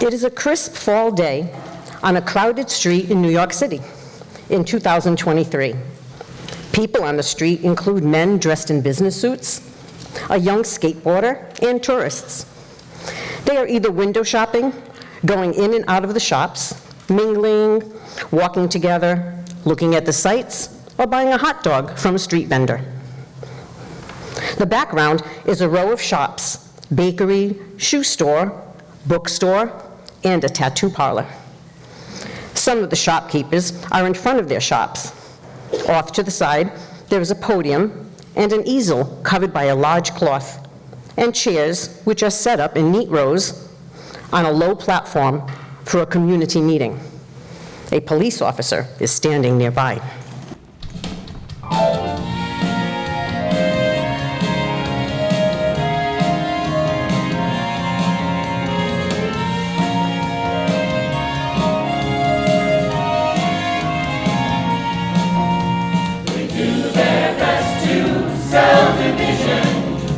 It is a crisp fall day on a crowded street in New York City in 2023. People on the street include men dressed in business suits, a young skateboarder, and tourists. They are either window shopping, going in and out of the shops, mingling, walking together, looking at the sights, or buying a hot dog from a street vendor. The background is a row of shops, bakery, shoe store, bookstore, and a tattoo parlor. Some of the shopkeepers are in front of their shops. Off to the side, there is a podium and an easel covered by a large cloth, and chairs which are set up in neat rows on a low platform for a community meeting. A police officer is standing nearby.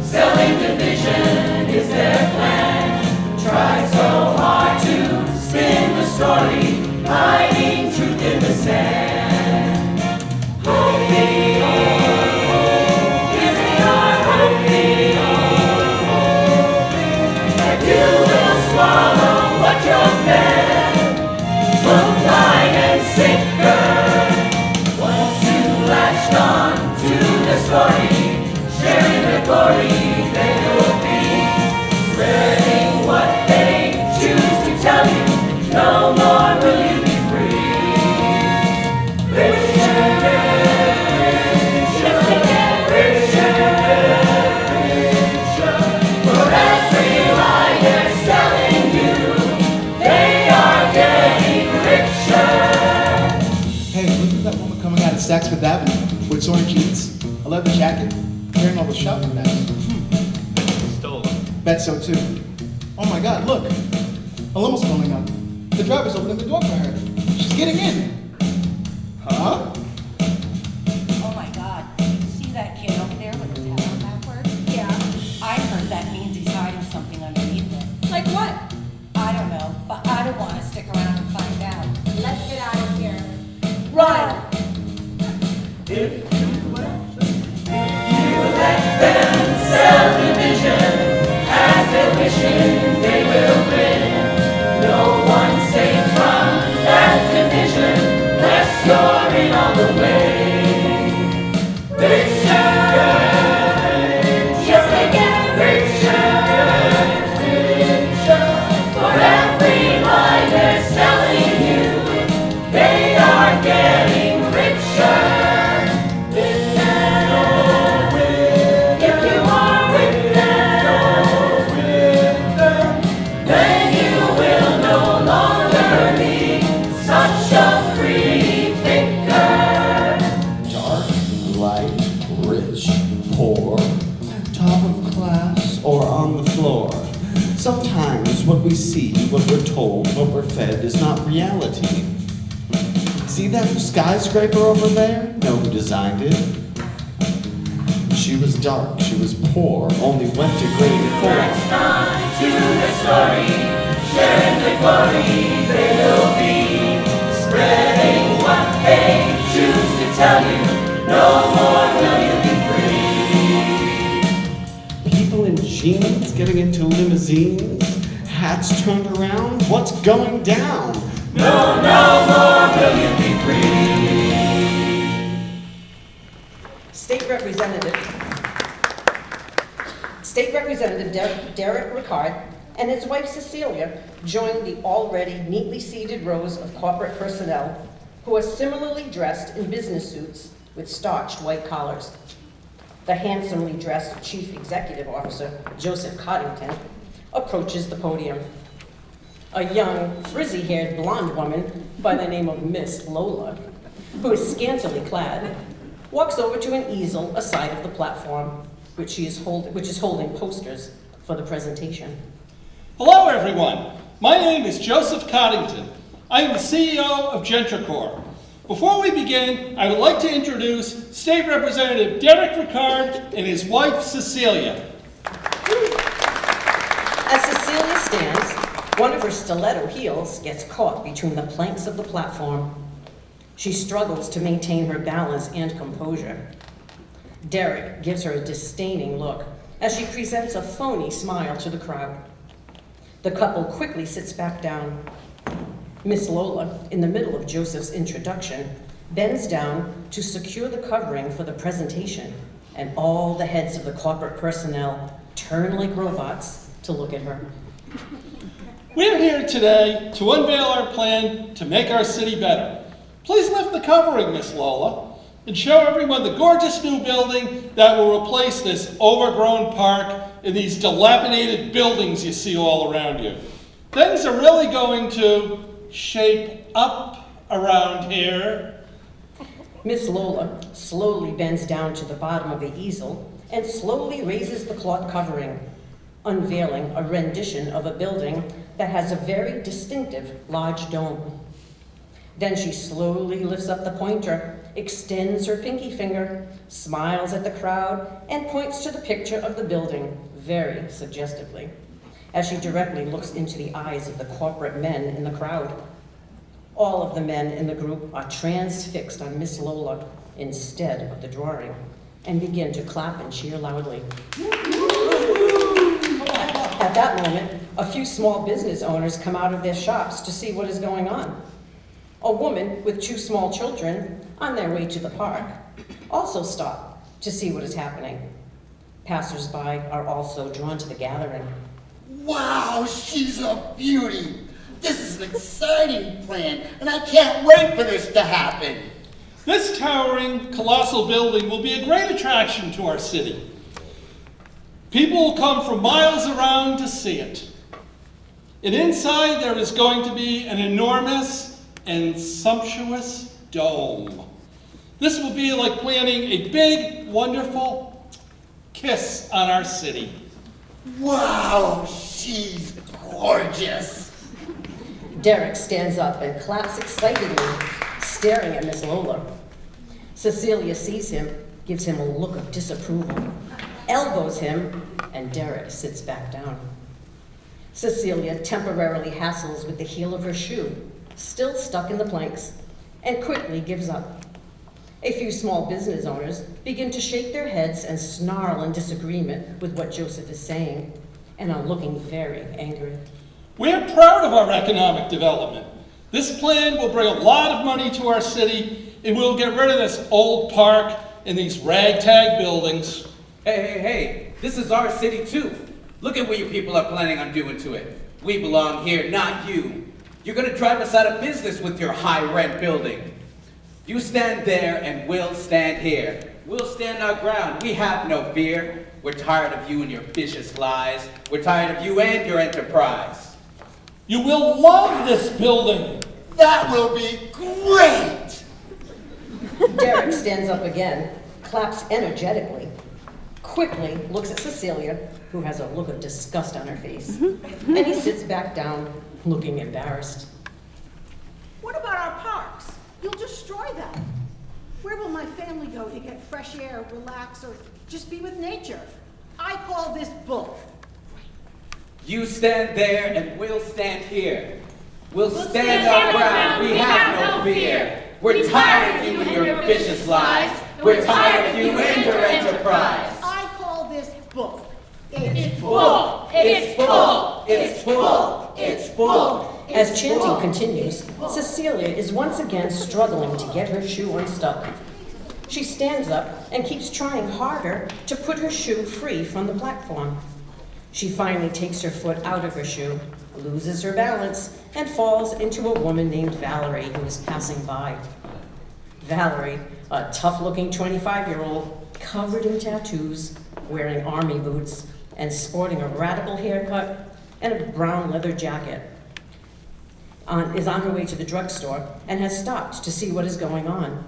Selling division is their plan. Try so hard to spin the story, hiding truth in the sand. Hoping, yes they are hoping, that you will swallow what you're fed. Hook, line, and sinker. Once you latched on to the story, sharing the glory. No more will you be free. Richer, just to get richer. For every lie they're selling you, they are getting richer. Hey, look at that woman coming out of Saks Fifth Avenue with orange jeans, a leather jacket, carrying all the shopping bags. Stolen. Bet so too. Oh my God, look, a limo's pulling up. The driver's opening the door for her. She's getting in. Huh? Oh my God, you see that kid over there with his hat on backwards? Yeah. I heard that means he's hiding something underneath it. Like what? I don't know, but I don't want to stick around and find out. Let's get out of here. Run! If you let them sell division as they're wishing they will win. No one's safe from that division unless you're in all the way. Richer, yes they get richer. For every lie they're selling you, they are getting richer. If you are with them, then you will no longer be such a free thinker. Dark, light, rich, poor, top of class, or on the floor. Sometimes what we see, what we're told, what we're fed is not reality. See that skyscraper over there? Know who designed it? She was dark, she was poor, only went to grade 4. Latched on to the story, sharing the glory they will be, spreading what they choose to tell you. No more will you be free. People in jeans getting into limousines, hats turned around. What's going down? No more will you be free. State Representative Derek Ricard and his wife Cecilia joined the already neatly seated rows of corporate personnel who are similarly dressed in business suits with starched white collars. The handsomely dressed Chief Executive Officer, Joseph Coddington, approaches the podium. A young, frizzy-haired blonde woman by the name of Miss Lola, who is scantily clad, walks over to an easel aside of the platform, which is holding posters for the presentation. Hello, everyone. My name is Joseph Coddington. I am the CEO of Gentricor. Before we begin, I would like to introduce State Representative Derek Ricard and his wife, Cecilia. As Cecilia stands, One of her stiletto heels gets caught between the planks of the platform. She struggles to maintain her balance and composure. Derek gives her a disdaining look as she presents a phony smile to the crowd. The couple quickly sits back down. Miss Lola, in the middle of Joseph's introduction, bends down to secure the covering for the presentation, and all the heads of the corporate personnel turn like robots to look at her. We're here today to unveil our plan to make our city better. Please lift the covering, Miss Lola, and show everyone the gorgeous new building that will replace this overgrown park and these dilapidated buildings you see all around you. Things are really going to shape up around here. Miss Lola slowly bends down to the bottom of the easel and slowly raises the cloth covering, unveiling a rendition of a building that has a very distinctive large dome. Then she slowly lifts up the pointer, extends her pinky finger, smiles at the crowd, and points to the picture of the building very suggestively, as she directly looks into the eyes of the corporate men in the crowd. All of the men in the group are transfixed on Miss Lola instead of the drawing and begin to clap and cheer loudly. At that moment, a few small business owners come out of their shops to see what is going on. A woman with 2 small children on their way to the park also stop to see what is happening. Passers-by are also drawn to the gathering. Wow, she's a beauty. This is an exciting plan, and I can't wait for this to happen. This towering, colossal building will be a great attraction to our city. People will come from miles around to see it. And inside there is going to be an enormous and sumptuous dome. This will be like planting a big, wonderful kiss on our city. Wow, she's gorgeous. Derek stands up and claps excitedly, staring at Miss Lola. Cecilia sees him, gives him a look of disapproval, elbows him, and Derek sits back down. Cecilia temporarily hassles with the heel of her shoe, still stuck in the planks, and quickly gives up. A few small business owners begin to shake their heads and snarl in disagreement with what Joseph is saying, and are looking very angry. We're proud of our economic development. This plan will bring a lot of money to our city, and we'll get rid of this old park and these ragtag buildings. Hey, this is our city too. Look at what you people are planning on doing to it. We belong here, not you. You're gonna drive us out of business with your high rent building. You stand there and we'll stand here. We'll stand our ground. We have no fear. We're tired of you and your vicious lies. We're tired of you and your enterprise. You will love this building. That will be great. Derek stands up again, claps energetically, quickly looks at Cecilia, who has a look of disgust on her face, and he sits back down, looking embarrassed. What about our parks? You'll destroy them. Where will my family go to get fresh air, relax, or just be with nature? I call this bull. You stand there and we'll stand here. We'll stand our ground. We have no fear. We're tired of you and your vicious lies. We're tired of you and your enterprise. I call this bull. It's bull! It's bull! It's bull! It's bull! As chanting continues, Cecilia is once again struggling to get her shoe unstuck. She stands up and keeps trying harder to put her shoe free from the platform. She finally takes her foot out of her shoe, loses her balance, and falls into a woman named Valerie who is passing by. Valerie, a tough-looking 25-year-old, covered in tattoos, wearing army boots, and sporting a radical haircut and a brown leather jacket, is on her way to the drugstore and has stopped to see what is going on.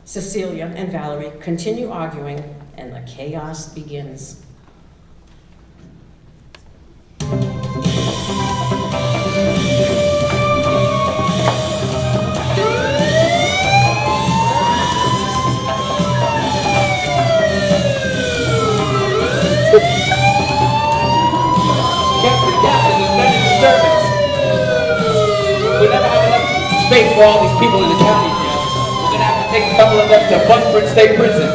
Cecilia and Valerie continue arguing, and the chaos begins. Captain, there's been a disturbance. day for all these people in the county jail. We're gonna have to take a couple of them to Bunford State Prison.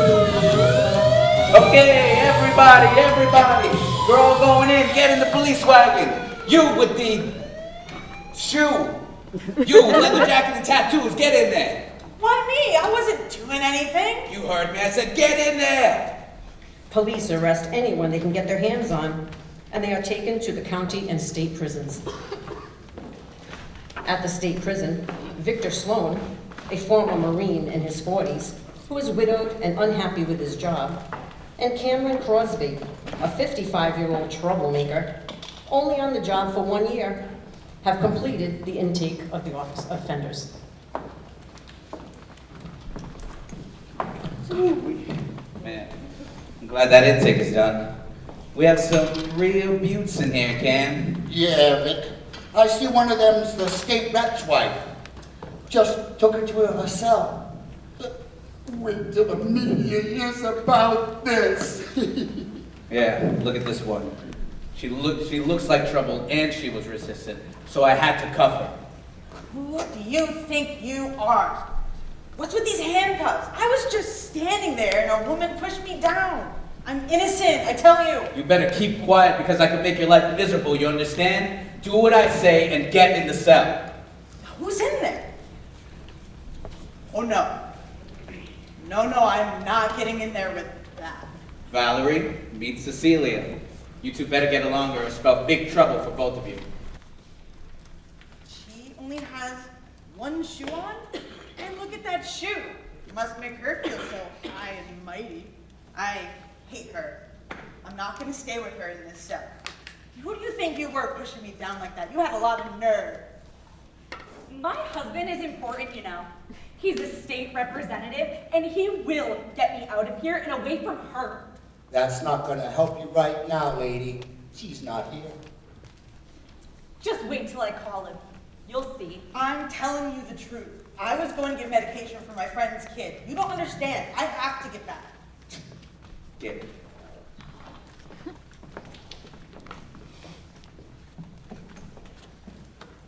Okay, everybody. We're all going in. Get in the police wagon. You with the shoe. You with leather jacket and tattoos. Get in there. Why me? I wasn't doing anything. You heard me. I said get in there. Police arrest anyone they can get their hands on, and they are taken to the county and state prisons. At the state prison, Victor Sloan, a former Marine in his 40s, who is widowed and unhappy with his job, and Cameron Crosby, a 55-year-old troublemaker, only on the job for 1 year, have completed the intake of the offenders. Man, I'm glad that intake is done. We have some real beauts in here, Cam. Yeah, Rick. I see one of them's the state rep's wife. Just took her to her cell. Wait till the media hears about this. Yeah, look at this one. She looks like trouble, and she was resistant, so I had to cuff her. Who do you think you are? What's with these handcuffs? I was just standing there and a woman pushed me down. I'm innocent, I tell you. You better keep quiet because I could make your life miserable, you understand? Do what I say and get in the cell. Who's in there? Oh no. No, I'm not getting in there with that. Valerie, meet Cecilia. You two better get along or it'll spell big trouble for both of you. She only has one shoe on? And look at that shoe. Must make her feel so high and mighty. I hate her. I'm not gonna stay with her in this cell. Who do you think you were pushing me down like that? You had a lot of nerve. My husband is important, you know. He's a state representative, and he will get me out of here and away from her. That's not gonna help you right now, lady. She's not here. Just wait till I call him. You'll see. I'm telling you the truth. I was going to get medication for my friend's kid. You don't understand. I have to get back. Get it.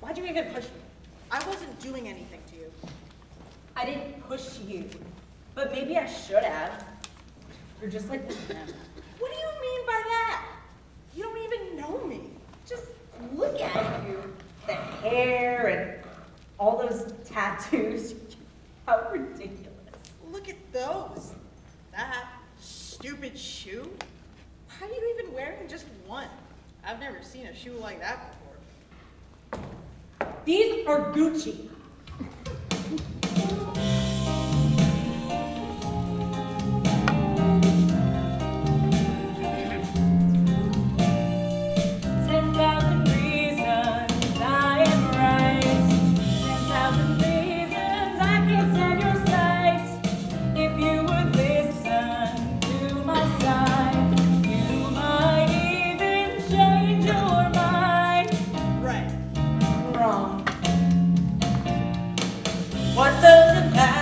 Why'd you even push me? I wasn't doing anything to you. I didn't push you, but maybe I should have. You're just like this man. What do you mean by that? You don't even know me. Just look at you. The hair and all those tattoos. How ridiculous. Look at those. That stupid shoe. Why are you even wearing just one? I've never seen a shoe like that before. These are Gucci. What does it matter?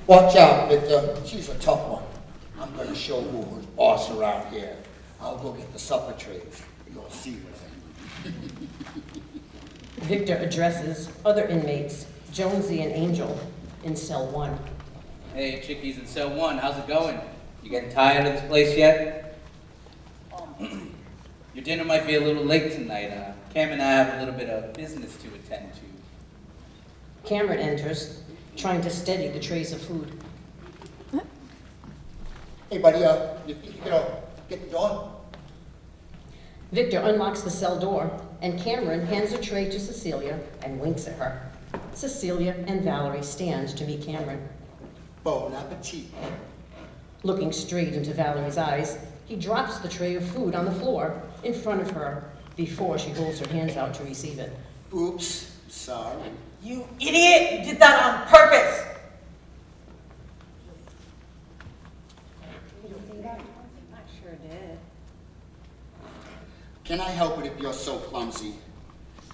Watch out, Victor. She's a tough one. I'm gonna show who's boss around here. I'll go get the supper trays. You'll see what I mean. Victor addresses other inmates, Jonesy and Angel, in cell 1. Hey, chickies in cell 1, how's it going? You getting tired of this place yet? Your dinner might be a little late tonight. Cam and I have a little bit of business to attend to. Cameron enters, trying to steady the trays of food. Hey, buddy, you think you can get the door? Victor unlocks the cell door, and Cameron hands a tray to Cecilia and winks at her. Cecilia and Valerie stand to meet Cameron. Bon appetit. Looking straight into Valerie's eyes, he drops the tray of food on the floor in front of her before she holds her hands out to receive it. Oops, sorry. You idiot! You did that on purpose! I sure did. Can I help it if you're so clumsy?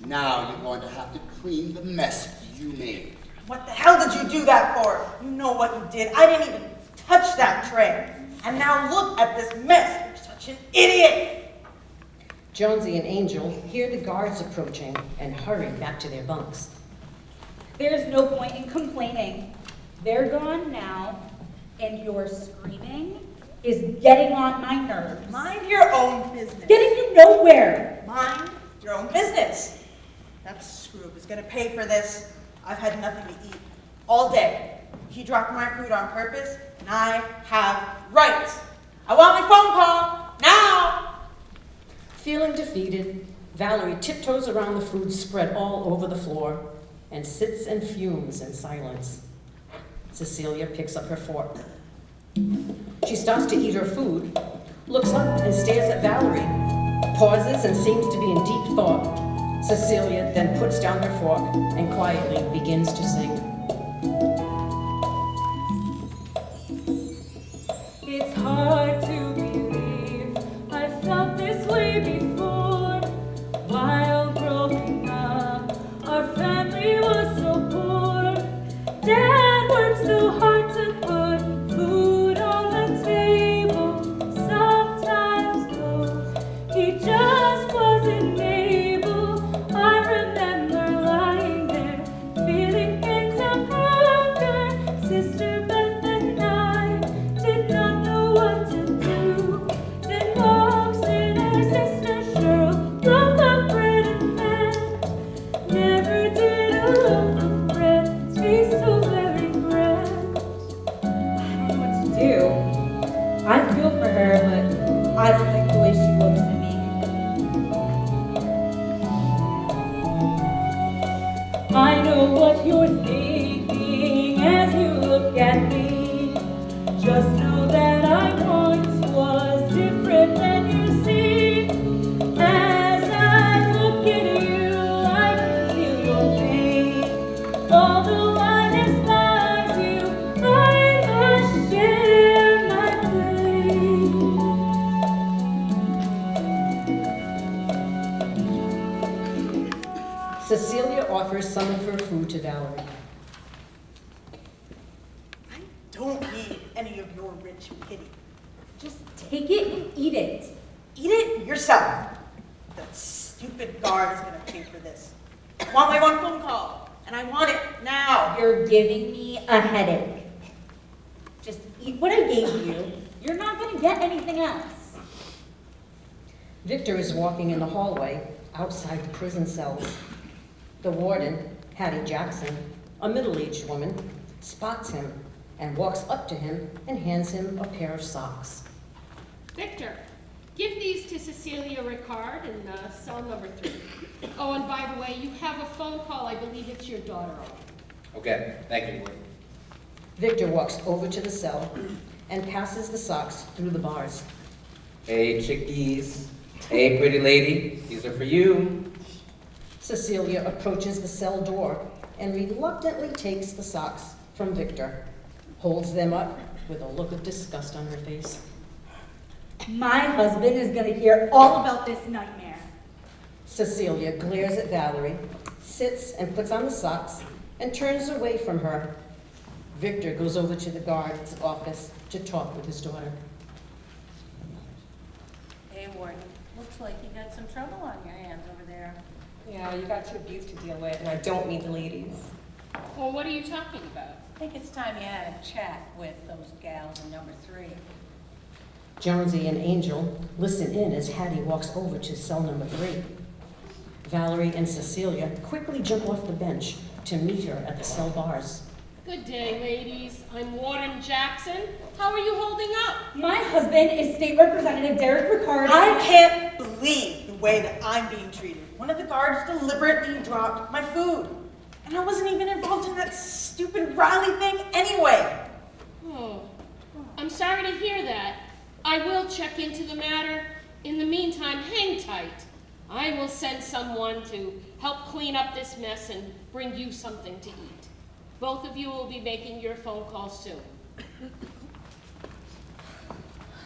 Now you're going to have to clean the mess you made. What the hell did you do that for? You know what you did. I didn't even touch that tray. And now look at this mess. You're such an idiot! Jonesy and Angel hear the guards approaching and hurry back to their bunks. There's no point in complaining. They're gone now, and your screaming is getting on my nerves. Mind your own business. Getting you nowhere. Mind your own business. That scroob is gonna pay for this. I've had nothing to eat all day. He dropped my food on purpose, and I have rights. I want my phone call now. Feeling defeated, Valerie tiptoes around the food spread all over the floor and sits and fumes in silence. Cecilia picks up her fork. She starts to eat her food, looks up and stares at Valerie, pauses and seems to be in deep thought. Cecilia then puts down her fork and quietly begins to sing. It's hard to believe I felt this way before. While growing up, our family was so poor. Dad worked so hard to put food on the table. Sometimes though, he just wasn't able. I remember lying there, feeling pangs of hunger. Sister Beth and I did not know what to do. Then walks in our sister Cheryl, loaf of bread and ham. Never did a loaf of bread taste so very grand. I don't know what to do. I feel for her, but I don't like the way she looks at me. I know what you're thinking as you look at me. Just know that I once was different than you see. As I look at you, I can feel your pain. Although I despise you, I must share my pain. Cecilia offers some of her food to Valerie. I don't need any of your rich pity. Just take it and eat it. Eat it yourself. That stupid guard is gonna pay for this. I want my one phone call, and I want it now. You're giving me a headache. Just eat what I gave you. You're not gonna get anything else. Victor is walking in the hallway outside the prison cells. The warden, Hattie Jackson, a middle-aged woman, spots him and walks up to him and hands him a pair of socks. Victor, give these to Cecilia Ricard in cell number 3. Oh, and by the way, you have a phone call. I believe it's your daughter. Okay, thank you, Warden. Victor walks over to the cell and passes the socks through the bars. Hey, chickies. Hey, pretty lady. These are for you. Cecilia approaches the cell door and reluctantly takes the socks from Victor, holds them up with a look of disgust on her face. My husband is gonna hear all about this nightmare. Cecilia glares at Valerie, sits and puts on the socks, and turns away from her. Victor goes over to the guard's office to talk with his daughter. Hey, Warden, looks like you got some trouble on your hands over there. Yeah, you got two abuse to deal with, and I don't mean the ladies. Well, what are you talking about? I think it's time you had a chat with those gals in number 3. Jonesy and Angel listen in as Hattie walks over to cell number 3. Valerie and Cecilia quickly jump off the bench to meet her at the cell bars. Good day, ladies. I'm Warden Jackson. How are you holding up? My husband is State Representative Derek Ricard. I can't believe the way that I'm being treated. One of the guards deliberately dropped my food. And I wasn't even involved in that stupid rally thing anyway. Oh, I'm sorry to hear that. I will check into the matter. In the meantime, hang tight. I will send someone to help clean up this mess and bring you something to eat. Both of you will be making your phone calls soon.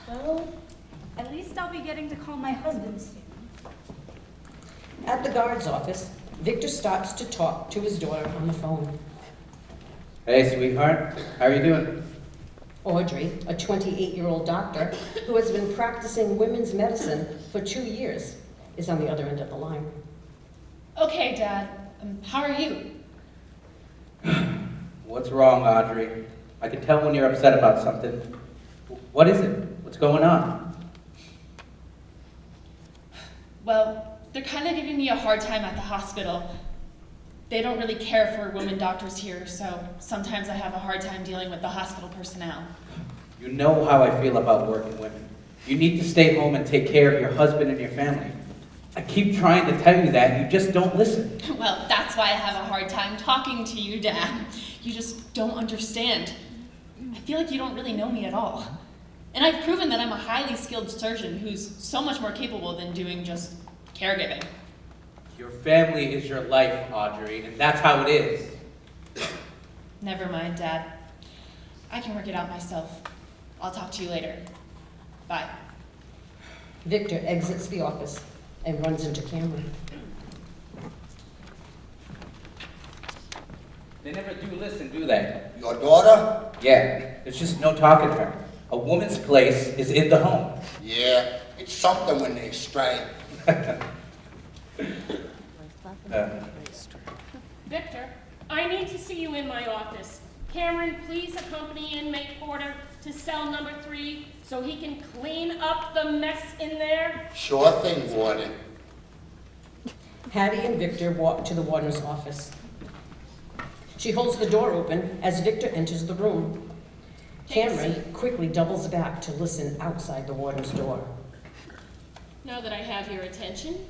Well, at least I'll be getting to call my husband soon. At the guard's office, Victor stops to talk to his daughter on the phone. Hey, sweetheart. How are you doing? Audrey, a 28-year-old doctor who has been practicing women's medicine for 2 years, is on the other end of the line. Okay, Dad. How are you? What's wrong, Audrey? I can tell when you're upset about something. What is it? What's going on? Well, they're kind of giving me a hard time at the hospital. They don't really care for women doctors here, so sometimes I have a hard time dealing with the hospital personnel. You know how I feel about working women. You need to stay home and take care of your husband and your family. I keep trying to tell you that, you just don't listen. Well, that's why I have a hard time talking to you, Dad. You just don't understand. I feel like you don't really know me at all. And I've proven that I'm a highly skilled surgeon who's so much more capable than doing just caregiving. Your family is your life, Audrey, and that's how it is. Never mind, Dad. I can work it out myself. I'll talk to you later. Bye. Victor exits the office and runs into Cameron. They never do listen, do they? Your daughter? Yeah, there's just no talking to her. A woman's place is in the home. Yeah, it's something when they stray. Victor, I need to see you in my office. Cameron, please accompany inmate Porter to cell number 3 so he can clean up the mess in there. Sure thing, Warden. Hattie and Victor walk to the warden's office. She holds the door open as Victor enters the room. Cameron quickly doubles back to listen outside the warden's door. Now that I have your attention,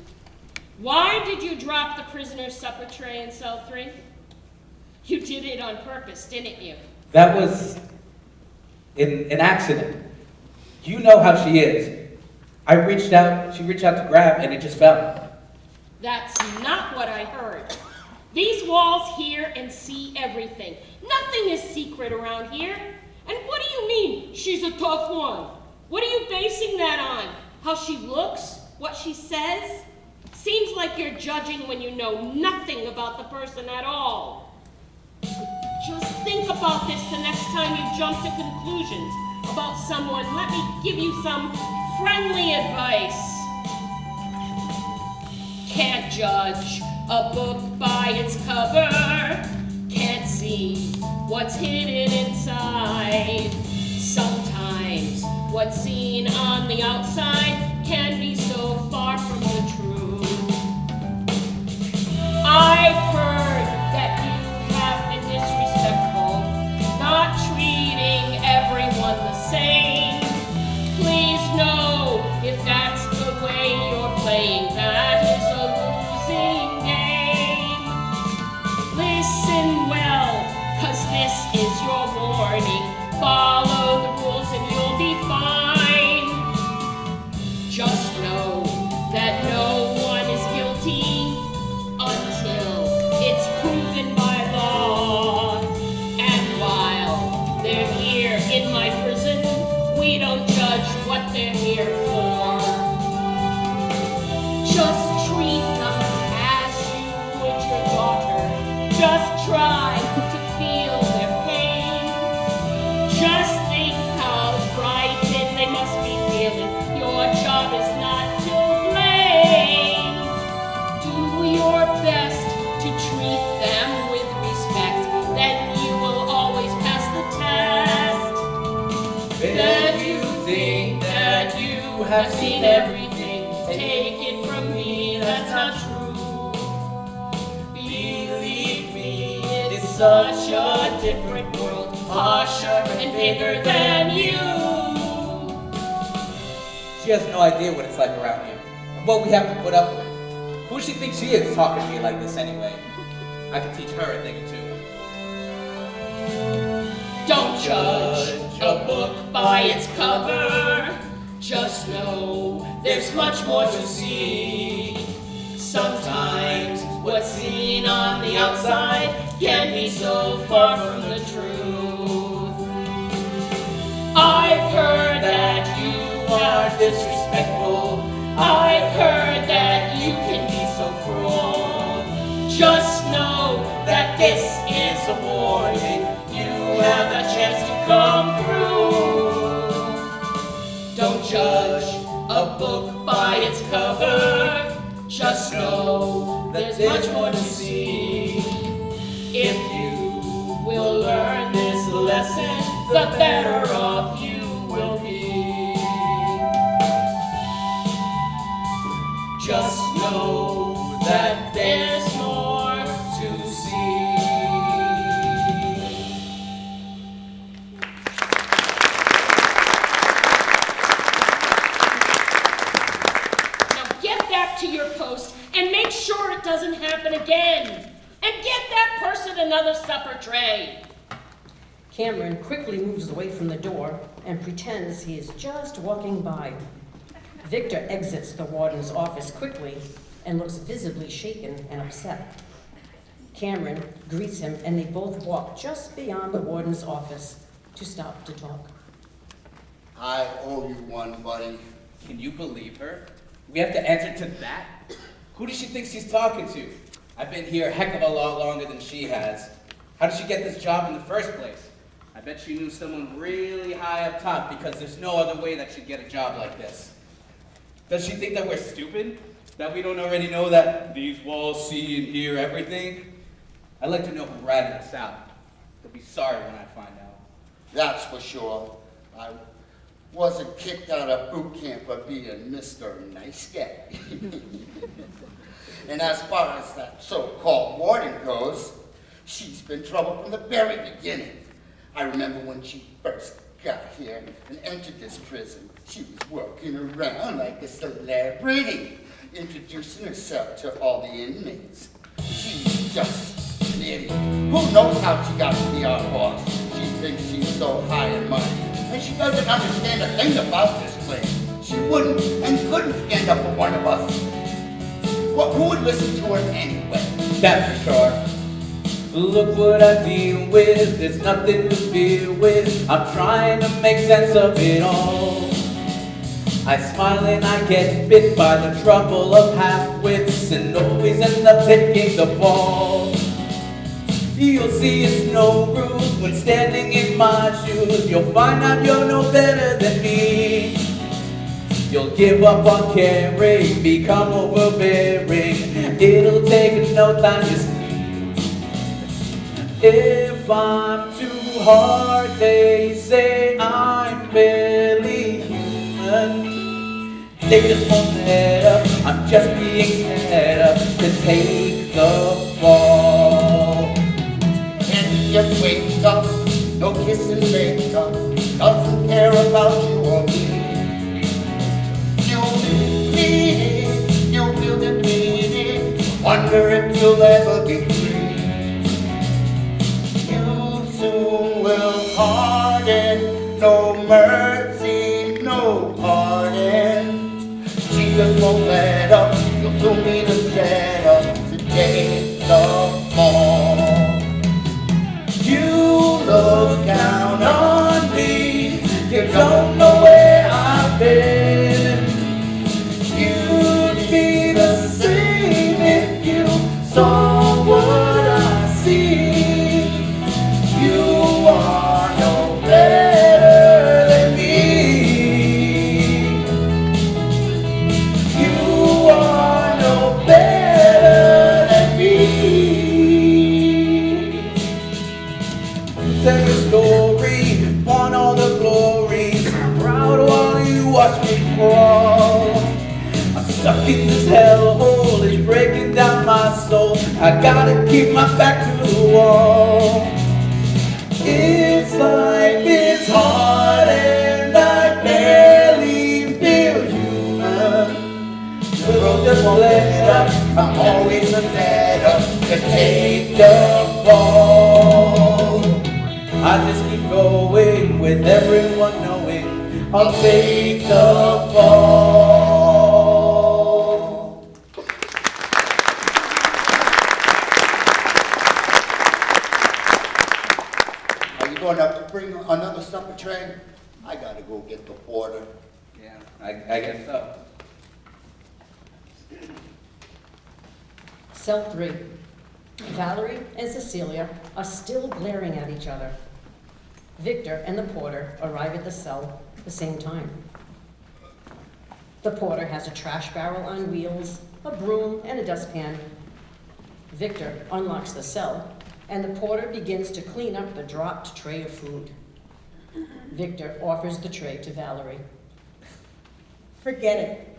why did you drop the prisoner's supper tray in cell 3? You did it on purpose, didn't you? That was an accident. You know how she is. She reached out to grab and it just fell. That's not what I heard. These walls hear and see everything. Nothing is secret around here. And what do you mean, she's a tough one? What are you basing that on? How she looks? What she says? Seems like you're judging when you know nothing about the person at all. Just think about this the next time you jump to conclusions about someone. Let me give you some friendly advice. Can't judge a book by its cover. Can't see what's hidden inside. Sometimes what's seen on the outside can be so far from the truth. I've heard that you have been disrespectful, not treating everyone the same. Please know if that's the way you're playing, that is a losing game. Listen well, 'cause this is your warning. Follow the rules and you'll be fine. Just know that no one is guilty until it's proven by law. And while they're here in my prison, we don't judge what they're here for. Just treat them as you would your daughter. Just try to feel their pain. have seen everything. Take it from me, that's not true. Believe me, it's such a different world, harsher and bigger than you. She has no idea what it's like around here, and what we have to put up with. Who does she think she is talking to me like this anyway? I can teach her a thing or two. Don't judge a book by its cover. Just know there's much more to see. Sometimes what's seen on the outside can be so far from the truth. I've heard that you are disrespectful. I've heard that you can be so cruel. Just know that this is a warning. You have a chance to come through. Don't judge a book by its cover. Just know there's much more to see. If you will learn this lesson, the better off you will be. Just know that there's more to see. Now get back to your post and make sure it doesn't happen again. And get that person another supper tray. Cameron quickly moves away from the door and pretends he is just walking by. Victor exits the warden's office quickly and looks visibly shaken and upset. Cameron greets him and they both walk just beyond the warden's office to stop to talk. I owe you one, buddy. Can you believe her? We have to answer to that? Who does she think she's talking to? I've been here a heck of a lot longer than she has. How did she get this job in the first place? I bet she knew someone really high up top, because there's no other way that she'd get a job like this. Does she think that we're stupid? That we don't already know that these walls see and hear everything? I'd like to know who ratted us out. They'll be sorry when I find out. That's for sure. I wasn't kicked out of boot camp for being Mr. Nice Guy. And as far as that so-called warden goes, she's been trouble from the very beginning. I remember when she first got here and entered this prison, she was walking around like a celebrity, introducing herself to all the inmates. She's just an idiot. Who knows how she got to be our boss? She thinks she's so high and mighty, and she doesn't understand a thing about this place. She wouldn't and couldn't stand up for one of us. Well, who would listen to her anyway? That's for sure. Look what I deal with, there's nothing to fear with. I'm trying to make sense of it all. I smile and I get bit by the trouble of half-wits, and always end up taking the fall. You'll see it's no ruse when standing in my shoes. You'll find out you're no better than me. You'll give up on caring, become overbearing. It'll take no time to see. If I'm too hard, they say I'm barely human. They just won't let up, I'm just being set up to take the fall. And he just wakes up, no kiss and make up, doesn't care about you or me. You'll need it, you'll feel defeated, wonder if you'll ever be free. You soon will harden, no mercy, no pardon. She just won't let up, you'll soon be the setup to take the fall. You look down on me, you don't know where I've been. You'd be the same if you saw what I see. You are no better than me. You are no I gotta keep my back to the wall. If life is hard and I barely feel human, the road just won't let up. I'm always a setup to take the fall. I just keep going with everyone knowing I'll take the fall. Are you going to bring another supper train? I gotta go get the porter. Yeah, I guess so. Cell 3. Valerie and Cecilia are still glaring at each other. Victor and the porter arrive at the cell at the same time. The porter has a trash barrel on wheels, a broom, and a dustpan. Victor unlocks the cell, and the porter begins to clean up the dropped tray of food. Victor offers the tray to Valerie. Forget it.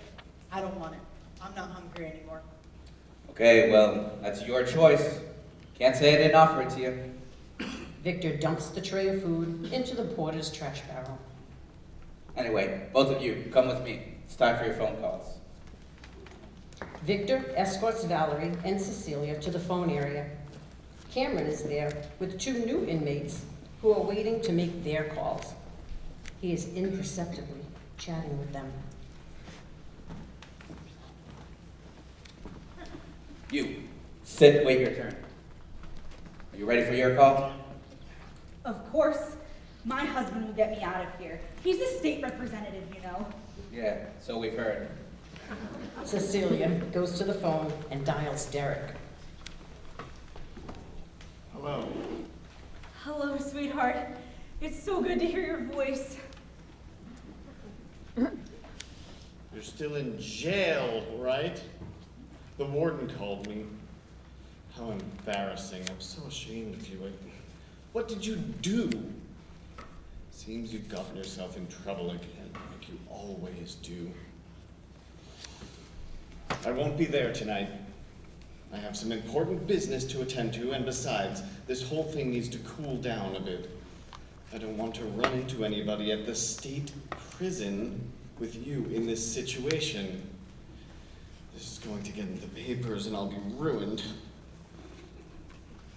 I don't want it. I'm not hungry anymore. Okay, well, that's your choice. Can't say I didn't offer it to you. Victor dumps the tray of food into the porter's trash barrel. Anyway, both of you, come with me. It's time for your phone calls. Victor escorts Valerie and Cecilia to the phone area. Cameron is there with 2 new inmates who are waiting to make their calls. He is imperceptibly chatting with them. You, sit, wait your turn. Are you ready for your call? Of course. My husband will get me out of here. He's a state representative, you know. Yeah, so we've heard. Cecilia goes to the phone and dials Derek. Hello. Hello, sweetheart. It's so good to hear your voice. You're still in jail, right? The warden called me. How embarrassing. I'm so ashamed of you. What did you do? Seems you've gotten yourself in trouble again, like you always do. I won't be there tonight. I have some important business to attend to, and besides, this whole thing needs to cool down a bit. I don't want to run into anybody at the state prison with you in this situation. This is going to get in the papers and I'll be ruined.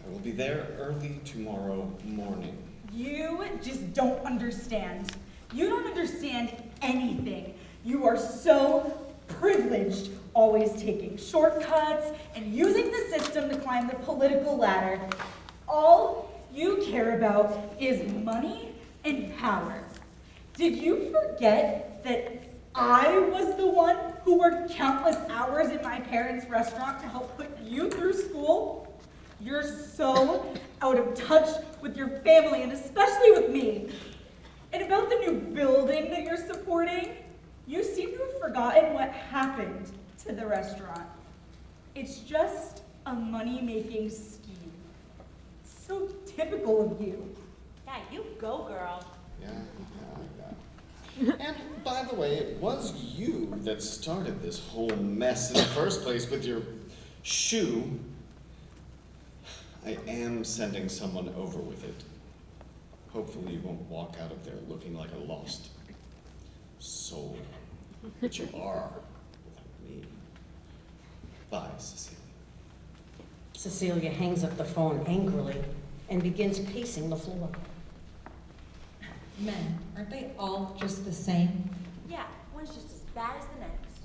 I will be there early tomorrow morning. You just don't understand. You don't understand anything. You are so privileged, always taking shortcuts and using the system to climb the political ladder. All you care about is money and power. Did you forget that I was the one who worked countless hours in my parents' restaurant to help put you through school? You're so out of touch with your family, and especially with me. And about the new building that you're supporting, you seem to have forgotten what happened to the restaurant. It's just a money-making scheme. So typical of you. Yeah, you go, girl. Yeah, I got it. And by the way, it was you that started this whole mess in the first place with your shoe. I am sending someone over with it. Hopefully you won't walk out of there looking like a lost soul, which you are without me. Bye, Cecilia. Cecilia hangs up the phone angrily and begins pacing the floor. Men, aren't they all just the same? Yeah, one's just as bad as the next.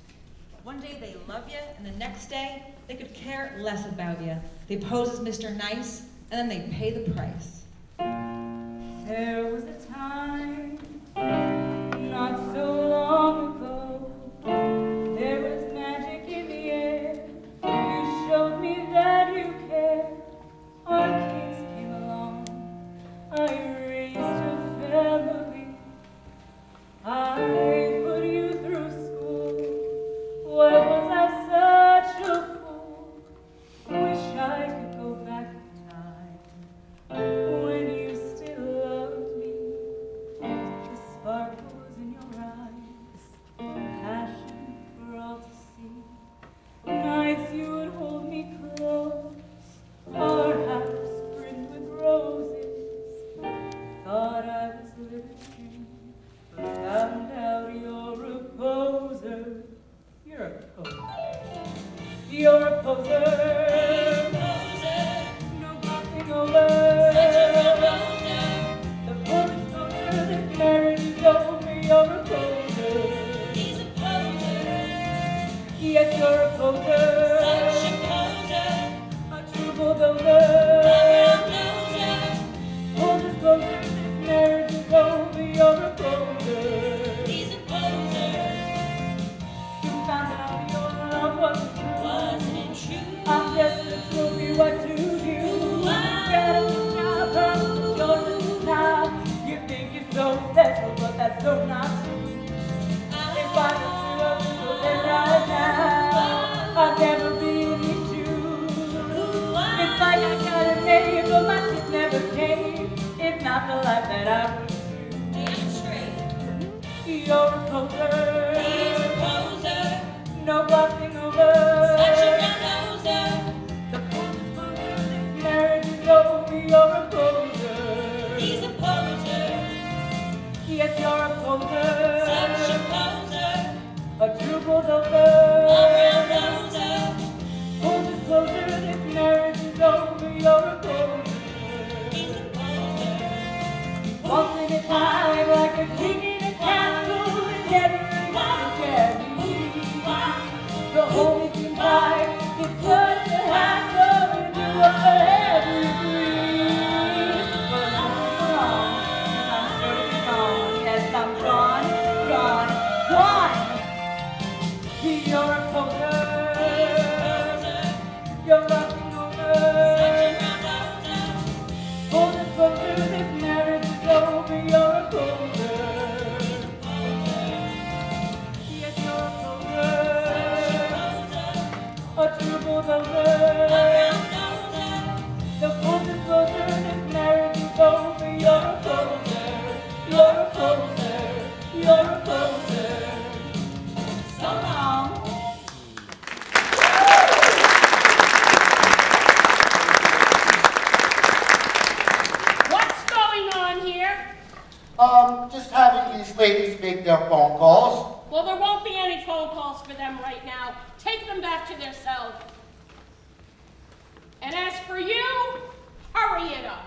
One day they love you, and the next day They could care less about you. They pose as Mr. Nice, and then they pay the price. There was a time not so long ago. There was magic in the air. You showed me that you care. Our kids came along. I raised a family. I put you through school. Why was I such a fool? Wish I could go back in time when you still loved me. The spark you're a poser. He's a poser. No glossing over. Such a brown-noser. The full disclosure, this marriage is over. You're a poser. He's a poser. Yes, you're a poser. Such a poser. A true bulldozer. A brown-noser. Full disclosure, this marriage is over. You're a poser. He's a poser. Waltzing it high like a king in a castle, and everyone carries. The whole thing like it's such a hassle, and do us for every breeze. But I'm gone, I'm sure to be gone. Yes, I'm gone, gone, gone. You're a poser. You're rocking over. Full disclosure, this marriage is over. You're a poser. Yes, you're a poser. A true bulldozer. The full disclosure, this marriage is over. You're a poser. You're a poser. You're a poser. So long. What's going on here? Just having these ladies make their phone calls. Well, there won't be any phone calls for them right now. Take them back to their cells. And as for you, hurry it up.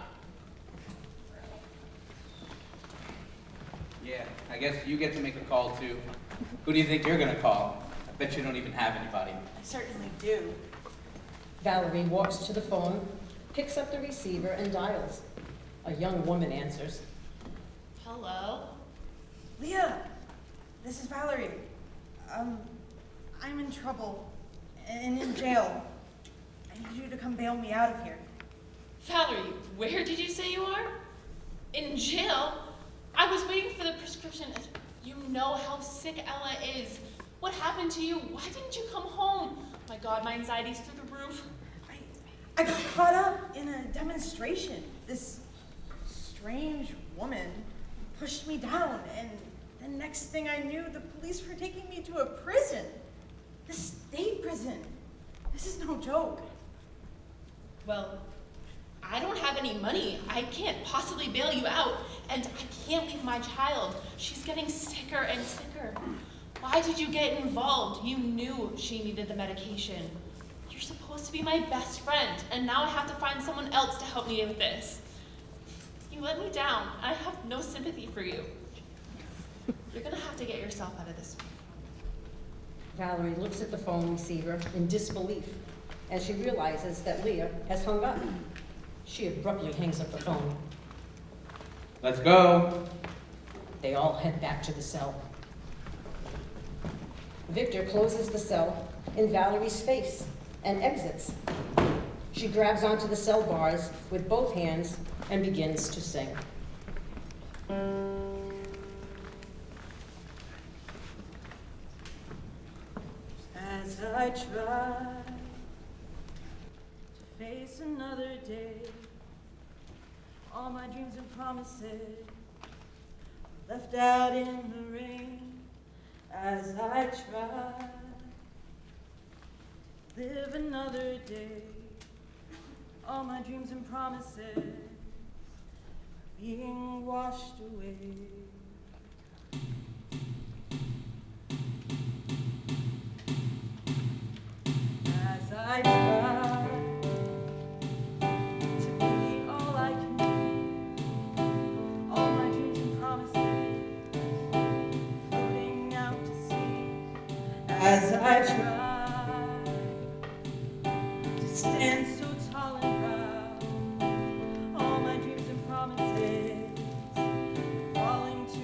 Yeah, I guess you get to make a call too. Who do you think you're gonna call? I bet you don't even have anybody. I certainly do. Valerie walks to the phone, picks up the receiver, and dials. A young woman answers. Hello? Leah, this is Valerie. I'm in trouble and in jail. I need you to come bail me out of here. Valerie, where did you say you are? In jail? I was waiting for the prescription. You know how sick Ella is. What happened to you? Why didn't you come home? My God, my anxiety's through the roof. I got caught up in a demonstration. This strange woman pushed me down, and the next thing I knew, the police were taking me to a prison. The state prison. This is no joke. Well, I don't have any money. I can't possibly bail you out, and I can't leave my child. She's getting sicker and sicker. Why did you get involved? You knew she needed the medication. You're supposed to be my best friend, and now I have to find someone else to help me with this. You let me down. I have no sympathy for you. You're gonna have to get yourself out of this. Valerie looks at the phone receiver in disbelief as she realizes that Leah has hung up. She abruptly hangs up the phone. Let's go. They all head back to the cell. Victor closes the cell in Valerie's face and exits. She grabs onto the cell bars with both hands and begins to sing. As I try to face another day, all my dreams and promises left out in the rain. As I try to live another day, all my dreams and promises being washed away. As I try to be all I can be, all my dreams and promises floating out to sea. As I try to stand so tall and proud, all my dreams and promises falling to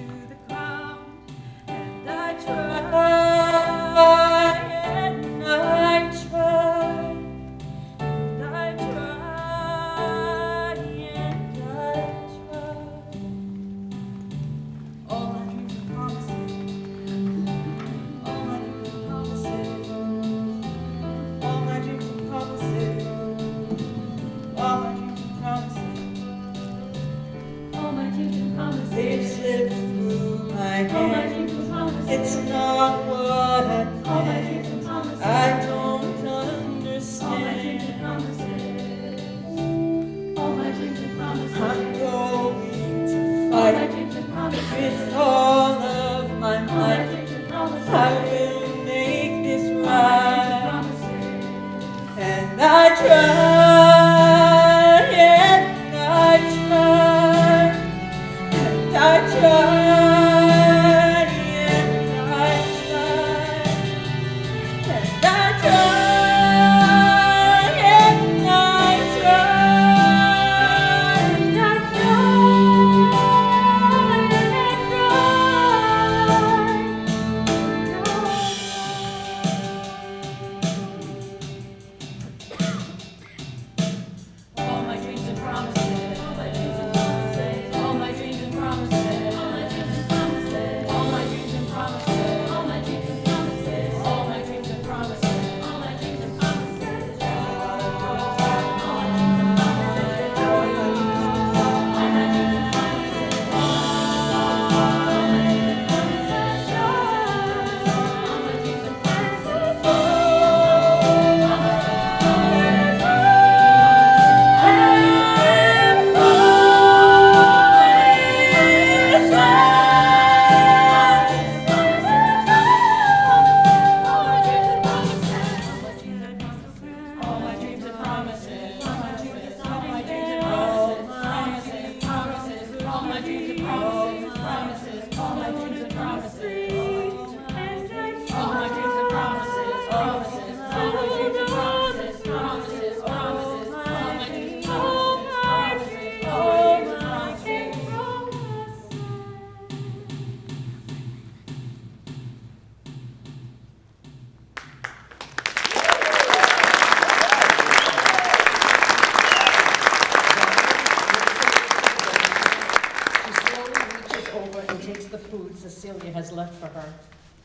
food Cecilia has left for her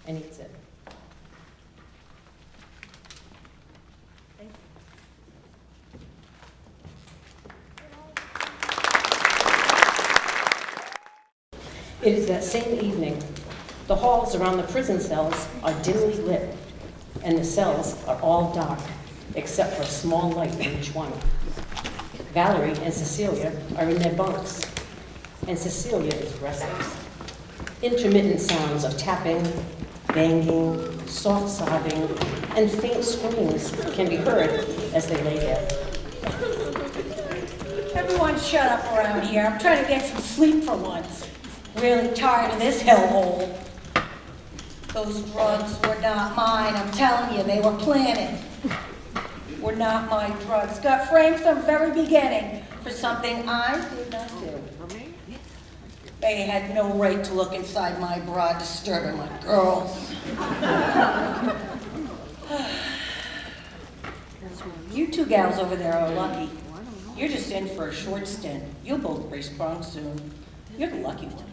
and eats it. It is that same evening. The halls around the prison cells are dimly lit, and the cells are all dark, except for a small light in each one. Valerie and Cecilia are in their bunks, and Cecilia is restless. Intermittent sounds of tapping, banging, soft sobbing, and faint screams can be heard as they lay there. Everyone shut up around here. I'm trying to get some sleep for once. Really tired of this hellhole. Those drugs were not mine, I'm telling you, they were planted. Were not my drugs. Got framed from the very beginning for something I did not do. They had no right to look inside my bra, disturbing my girls. You two gals over there are lucky. You're just in for a short stint. You'll both be sprung soon. You're the lucky ones.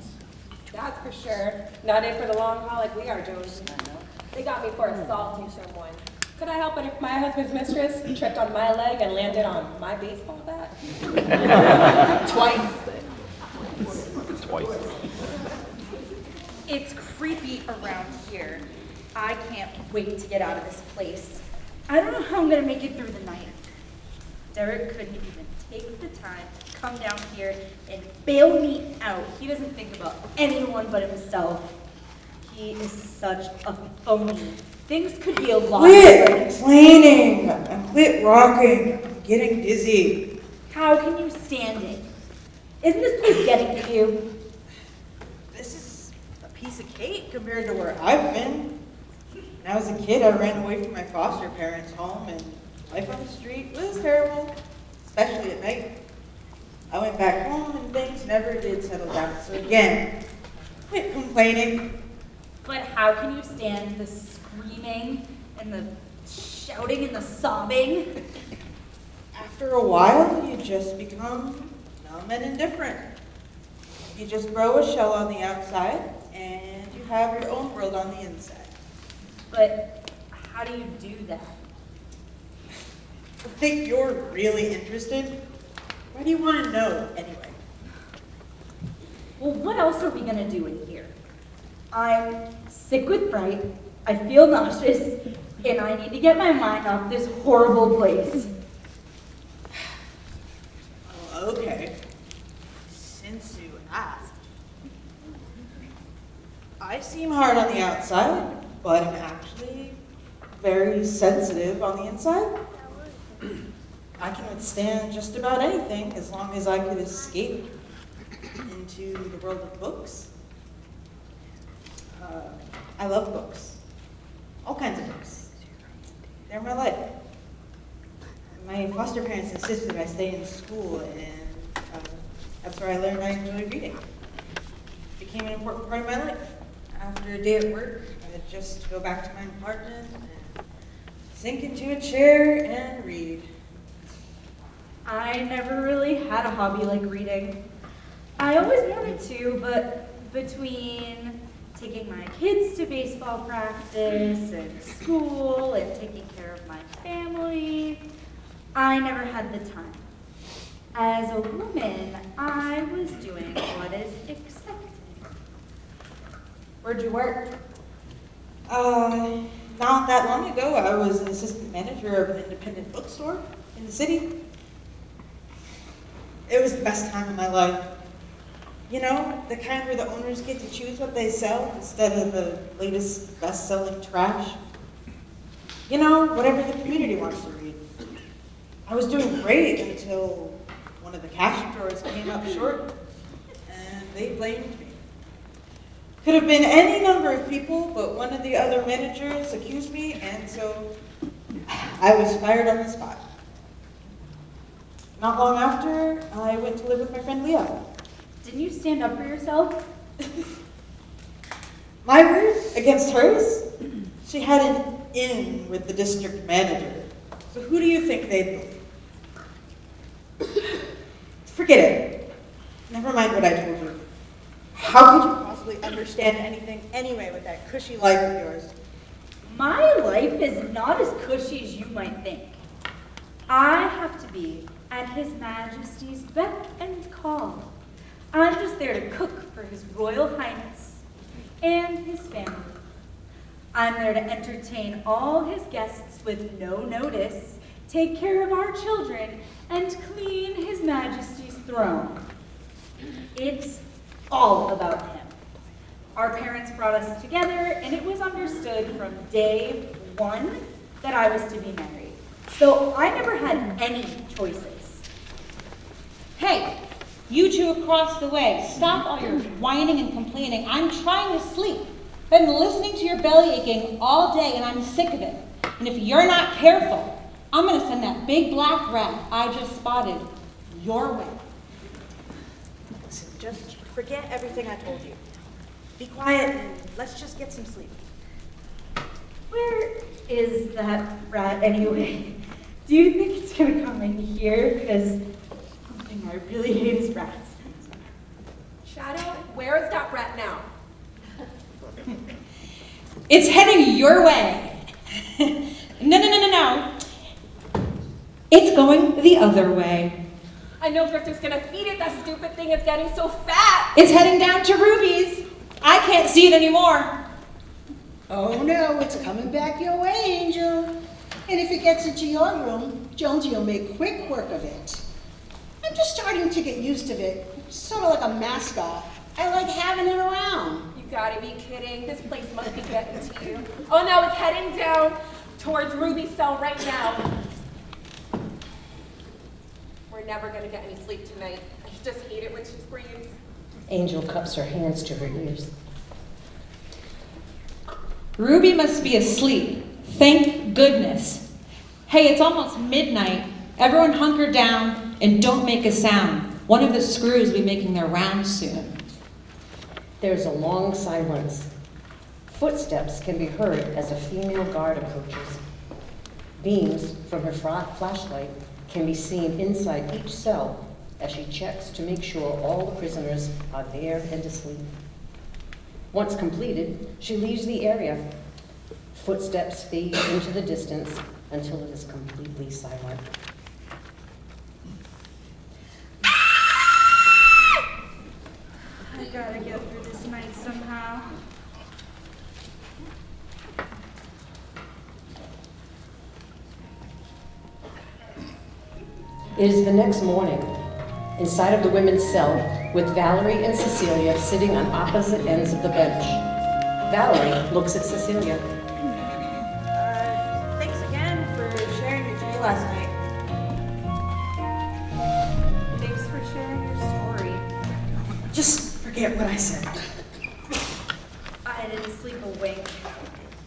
That's for sure. Not in for the long haul like we are, Joey. They got me for assaulting someone. Could I help it if my husband's mistress tripped on my leg and landed on my baseball bat? Twice. It's creepy around here. I can't wait to get out of this place. I don't know how I'm gonna make it through the night. Derek couldn't even take the time to come down here and bail me out. He doesn't think about anyone but himself. He is such a phony. Things could be a lot Quit complaining and quit rocking. I'm getting dizzy. How can you stand it? Isn't this place getting to you? This is a piece of cake compared to where I've been. When I was a kid, I ran away from my foster parents' home, and life on the street was terrible, especially at night. I went back home and things never did settle down. So again, quit complaining. But how can you stand the screaming and the shouting and the sobbing? After a while, you just become numb and indifferent. You just grow a shell on the outside, and you have your own world on the inside. But how do you do that? I think you're really interested. Why do you want to know, anyway? Well, what else are we gonna do in here? I'm sick with fright, I feel nauseous, and I need to get my mind off this horrible place. Okay. Since you asked. I seem hard on the outside, but I'm actually very sensitive on the inside. I can withstand just about anything as long as I could escape into the world of books. I love books. All kinds of books. They're my life. My foster parents insisted I stay in school, and that's where I learned I enjoy reading. It became an important part of my life. After a day at work, I'd just go back to my apartment and sink into a chair and read. I never really had a hobby like reading. I always wanted to, but between taking my kids to baseball practice and school and taking care of my family, I never had the time. As a woman, I was doing what is expected. Where'd you work? Not that long ago, I was an assistant manager of an independent bookstore in the city. It was the best time of my life. You know, the kind where the owners get to choose what they sell instead of the latest best-selling trash. You know, whatever the community wants to read. I was doing great until one of the cash drawers came up short, and they blamed me. Could have been any number of people, but one of the other managers accused me, and so I was fired on the spot. Not long after, I went to live with my friend Leah. Didn't you stand up for yourself? My word against hers? She had an in with the district manager. So who do you think they'd believe? Forget it. Never mind what I told you. How could you possibly possibly understand anything anyway with that cushy life of yours? My life is not as cushy as you might think. I have to be at His Majesty's beck and call. I'm just there to cook for His Royal Highness and his family. I'm there to entertain all his guests with no notice, take care of our children, and clean His Majesty's throne. It's all about him. Our parents brought us together, and it was understood from day one that I was to be married. So I never had any choices. Hey, you two across the way, stop all your whining and complaining. I'm trying to sleep. I've been listening to your belly aching all day, and I'm sick of it. And if you're not careful, I'm going to send that big black rat I just spotted your way. Listen, just forget everything I told you. Be quiet and let's just get some sleep. Where is that rat anyway? Do you think it's gonna come in here? Because one thing I really hate is rats. Shadow, where is that rat now? It's heading your way. No. It's going the other way. I know Drifter's gonna feed it, that stupid thing is getting so fat. It's heading down to Ruby's. I can't see it anymore. Oh no, it's coming back your way, Angel. And if it gets into your room, Jonesy will make quick work of it. I'm just starting to get used to it. Sort of like a mascot. I like having it around. You gotta be kidding. This place must be getting to you. Oh no, it's heading down towards Ruby's cell right now. We're never gonna get any sleep tonight. I just hate it when she screams. Angel cups her hands to her ears. Ruby must be asleep. Thank goodness. Hey, it's almost midnight. Everyone hunker down and don't make a sound. One of the screws will be making their rounds soon. There's a long silence. Footsteps can be heard as a female guard approaches. Beams from her flashlight can be seen inside each cell as she checks to make sure all the prisoners are there and asleep. Once completed, she leaves the area. Footsteps fade into the distance until it is completely silent. I gotta get through this night somehow. It is the next morning, inside of the women's cell, with Valerie and Cecilia sitting on opposite ends of the bench. Valerie looks at Cecilia. Thanks again for sharing your dream last night. Thanks for sharing your story. Just forget what I said. I didn't sleep a wink.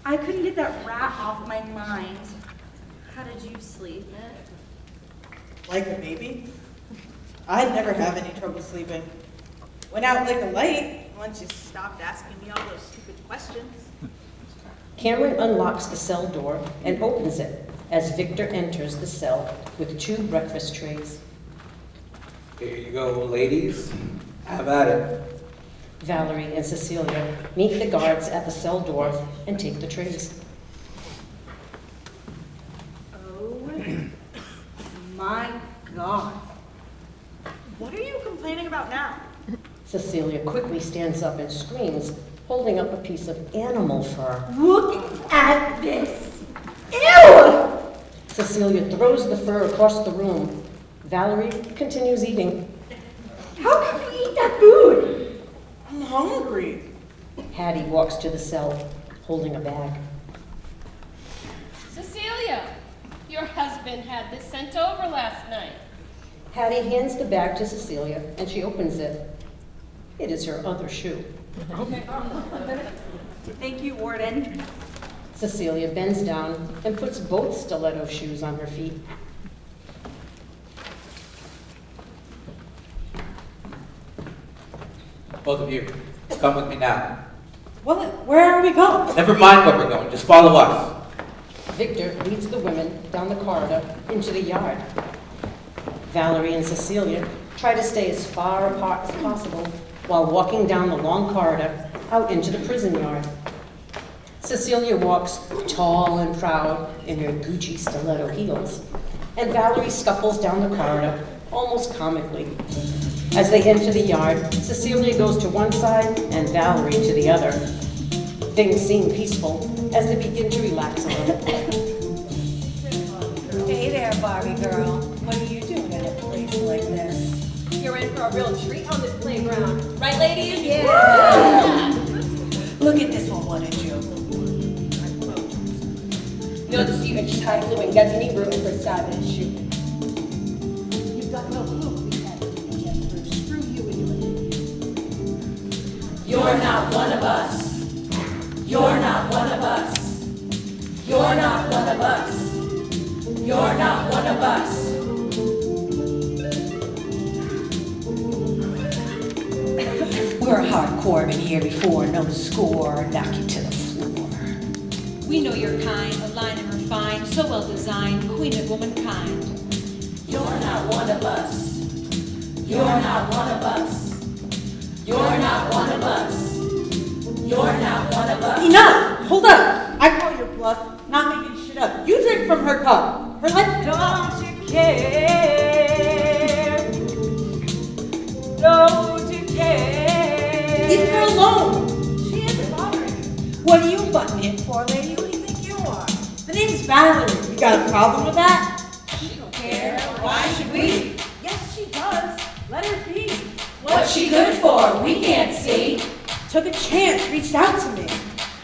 I couldn't get that rat off my mind. How did you sleep? Like a baby? I'd never have any trouble sleeping. Went out like a light once you stopped asking me all those stupid questions. Cameron unlocks the cell door and opens it as Victor enters the cell with 2 breakfast trays. Here you go, ladies. Have at it. Valerie and Cecilia meet the guards at the cell door and take the trays. Oh my God. What are you complaining about now? Cecilia quickly stands up and screams, holding up a piece of animal fur. Look at this. Ew! Cecilia throws the fur across the room. Valerie continues eating. How can you eat that food? I'm hungry. Hattie walks to the cell, holding a bag. Cecilia, your husband had this sent over last night. Hattie hands the bag to Cecilia, and she opens it. It is her other shoe. Thank you, Warden. Cecilia bends down and puts both stiletto shoes on her feet. Both of you, come with me now. What? Where are we going? Never mind where we're going, just follow us. Victor leads the women down the corridor into the yard. Valerie and Cecilia try to stay as far apart as possible while walking down the long corridor out into the prison yard. Cecilia walks tall and proud in her Gucci stiletto heels, and Valerie scuffles down the corridor, almost comically. As they enter the yard, Cecilia goes to one side and Valerie to the other. Things seem peaceful as they begin to relax a little. Hey there, Barbie girl. What are you doing in a place like this? You're in for a real treat on this playground. Right, ladies? Yeah. Look at this one, what a joke. Notice you just had flew and got any room for stabbing and shooting. You've got no clue what we had to do, Bruce. Screw you and your You're not one of us. You're not one of us. You're not one of us. You're not one of us. We're hardcore, been here before, no score, knock you to the floor. We know your kind, aligned and refined, so well designed, queen of womankind. You're not one of us. You're not one of us. You're not one of us. You're not one of us. Enough! Hold up! I call your bluff, not making shit up. You drink from her cup. Her life. Don't you care? Don't you care? Leave her alone. She isn't bothering you. What are you butting in for, lady? Who do you think you are? The name's Valerie. You got a problem with that? She don't care. Why should we? Yes, she does. Let her be. What's she good for? We can't see. Took a chance, reached out to me.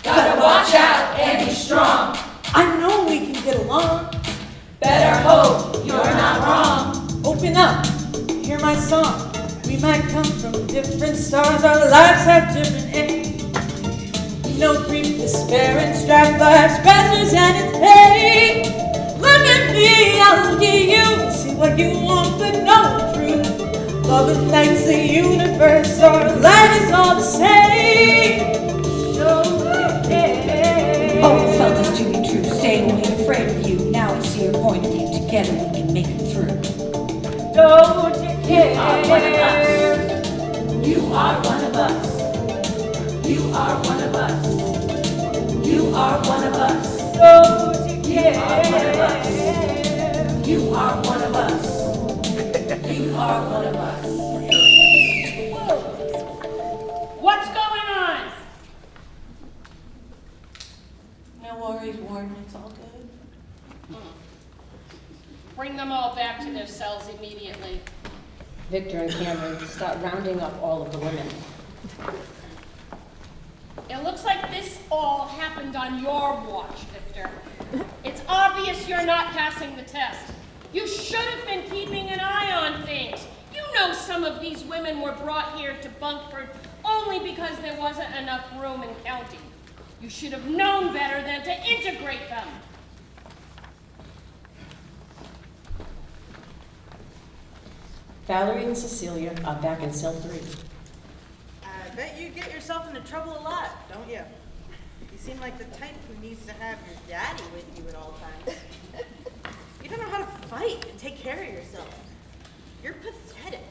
Gotta watch out and be strong. I know we can get along. Better hope you're not wrong. Open up, hear my song. We might come from different stars, our lives have different aims. No grief, despair, and strife, life's pressures and its pain. Look at me, I'll look at you, see what you want, but know the truth. Love it likes the universe, our life is all the same. Oh, we felt this to be true, staying away, afraid of you. Now we see your point of view, together we can make it through. Don't you care? You are one of us. You are one of us. You are one of us. Don't you care? You are one of us. You are one of us. What's going on? No worries, Warden, it's all good. Bring them all back to their cells immediately. Victor and Cameron start rounding up all of the women. It looks like this all happened on your watch, Victor. It's obvious you're not passing the test. You should have been keeping an eye on things. You know some of these women were brought here to Bunkford only because there wasn't enough room in county. You should have known better than to integrate them. Valerie and Cecilia are back in cell 3. I bet you get yourself into trouble a lot, don't you? You seem like the type who needs to have your daddy with you at all times. You don't know how to fight and take care of yourself. You're pathetic.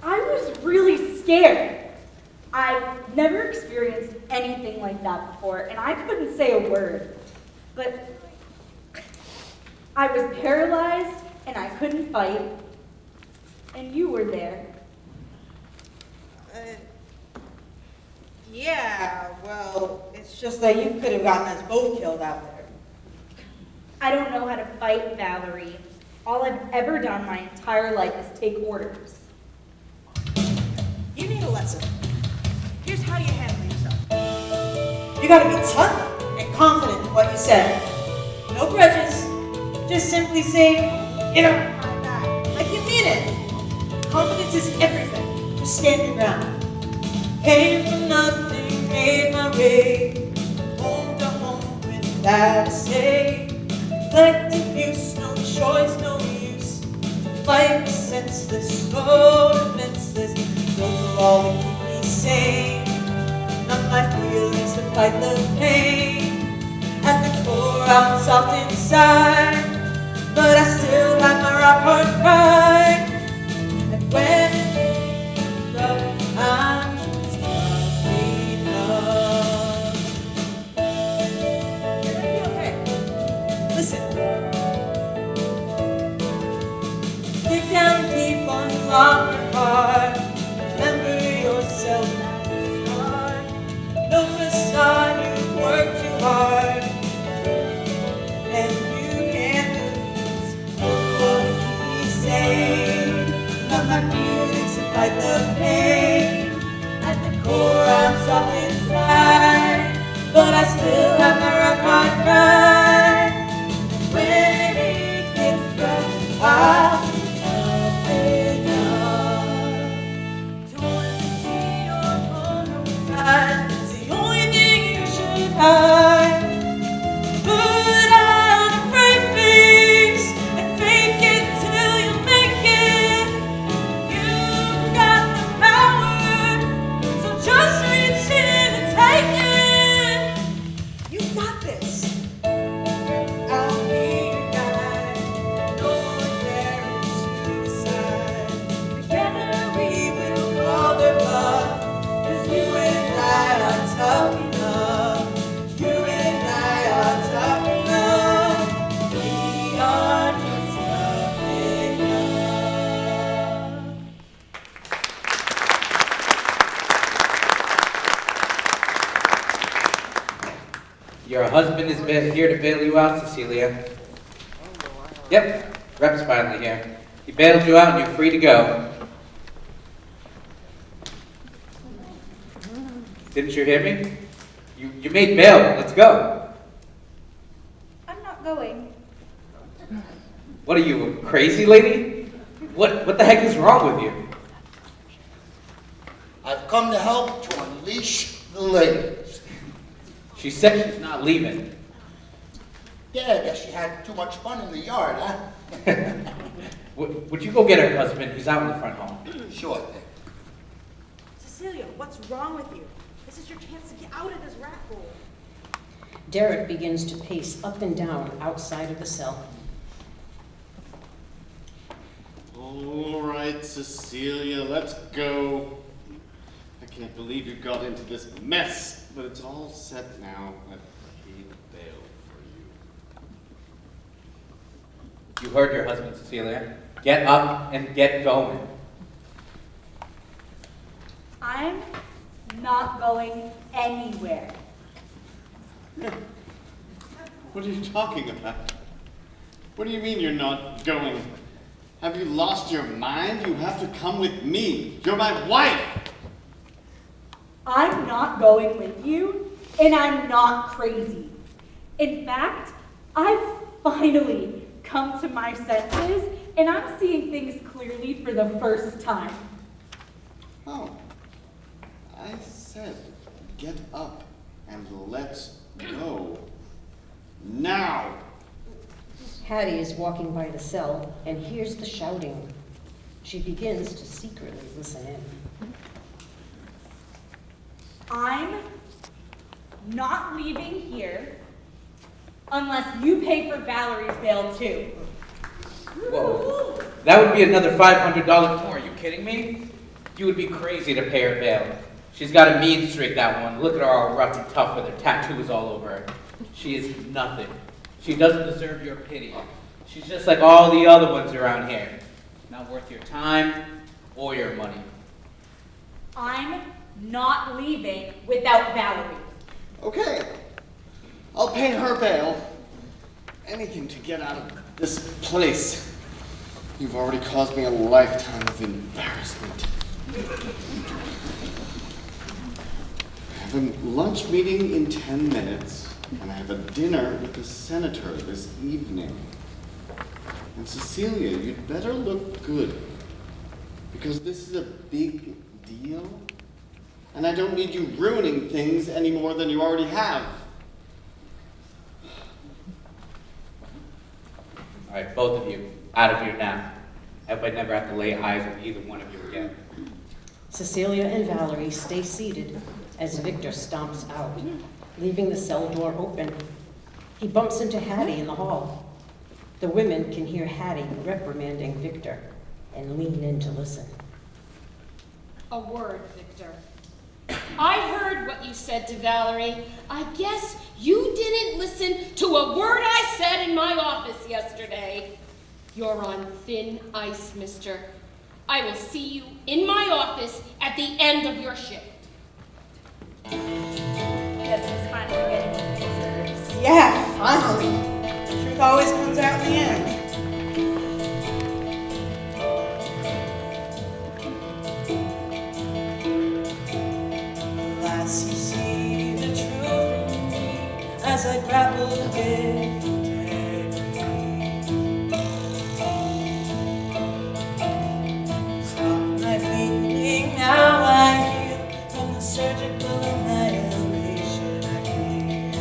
I was really scared. I've never experienced anything like that before, and I couldn't say a word. But I was paralyzed, and I couldn't fight, and you were there. Yeah, well, it's just that you could have gotten us both killed out there. I don't know how to fight, Valerie. All I've ever done my entire life is take orders. You need a lesson. Here's how you handle yourself. You gotta be tough and confident in what you say. No grudges. Just simply say, you know, like you mean it. Confidence is everything. Just stand your ground. Came from nothing, made my way. Home to home without a say. Collective abuse, no choice, no use. Fight senseless, so defenseless. Those are all that keep me sane. Not my feelings to fight the pain. At the core, I'm soft inside, but I still have my rock hard pride. And when it's rough, I'm just afraid of hard. Remember yourself at the start. No facade, you've worked too hard. And you can't lose. What we say, not my feelings to fight the pain. At the core, I'm soft inside, but I still have my rock hard pride. When it gets rough, I'll be tough enough. Don't let me see your vulnerable side. It's the only thing you should hide. Put on a brave face and fake it till you make it. You've got the power, so just reach in and take it. You got this. I'll be your guide. No one there is suicide. Together we will call their bluff. 'Cause you and I are tough enough. You and I are tough enough. We are just tough enough. Your husband is here to bail you out, Cecilia. Yep, Rep's finally here. He bailed you out and you're free to go. Didn't you hear me? You made bail. Let's go. I'm not going. What are you, a crazy lady? What the heck is wrong with you? I've come to help to unleash the ladies. She said she's not leaving. Yeah, I guess she had too much fun in the yard, huh? Would you go get her husband? He's out in the front hall. Sure thing. Cecilia, what's wrong with you? This is your chance to get out of this rat hole. Derek begins to pace up and down outside of the cell. All right, Cecilia, let's go. I can't believe you got into this mess, but it's all set now. I've paid bail for you. You heard your husband, Cecilia. Get up and get going. I'm not going anywhere. What are you talking about? What do you mean you're not going? Have you lost your mind? You have to come with me. You're my wife. I'm not going with you, and I'm not crazy. In fact, I've finally come to my senses, and I'm seeing things clearly for the first time. Oh. I said, get up and let's go. Now! Hattie is walking by the cell and hears the shouting. She begins to secretly listen in. I'm not leaving here unless you pay for Valerie's bail too. Whoa. That would be another $500 more. Are you kidding me? You would be crazy to pay her bail. She's got a mean streak, that one. Look at her all rough and tough with her tattoos all over her. She is nothing. She doesn't deserve your pity. She's just like all the other ones around here. Not worth your time or your money. I'm not leaving without Valerie. Okay. I'll pay her bail. Anything to get out of this place. You've already caused me a lifetime of embarrassment. I have a lunch meeting in 10 minutes, and I have a dinner with the senator this evening. And Cecilia, you'd better look good, because this is a big deal, and I don't need you ruining things any more than you already have. All right, both of you, out of here now. I hope I never have to lay eyes on either one of you again. Cecilia and Valerie stay seated as Victor stomps out, leaving the cell door open. He bumps into Hattie in the hall. The women can hear Hattie reprimanding Victor and lean in to listen. A word, Victor. I heard what you said to Valerie. I guess you didn't listen to a word I said in my office yesterday. You're on thin ice, mister. I will see you in my office at the end of your shift. Guess he's finally getting what he deserves. Yeah, finally. The truth always comes out in the end. Alas, you see the truth in me as I grapple with integrity. Stop my bleeding, now I heal from the surgical annihilation I feel.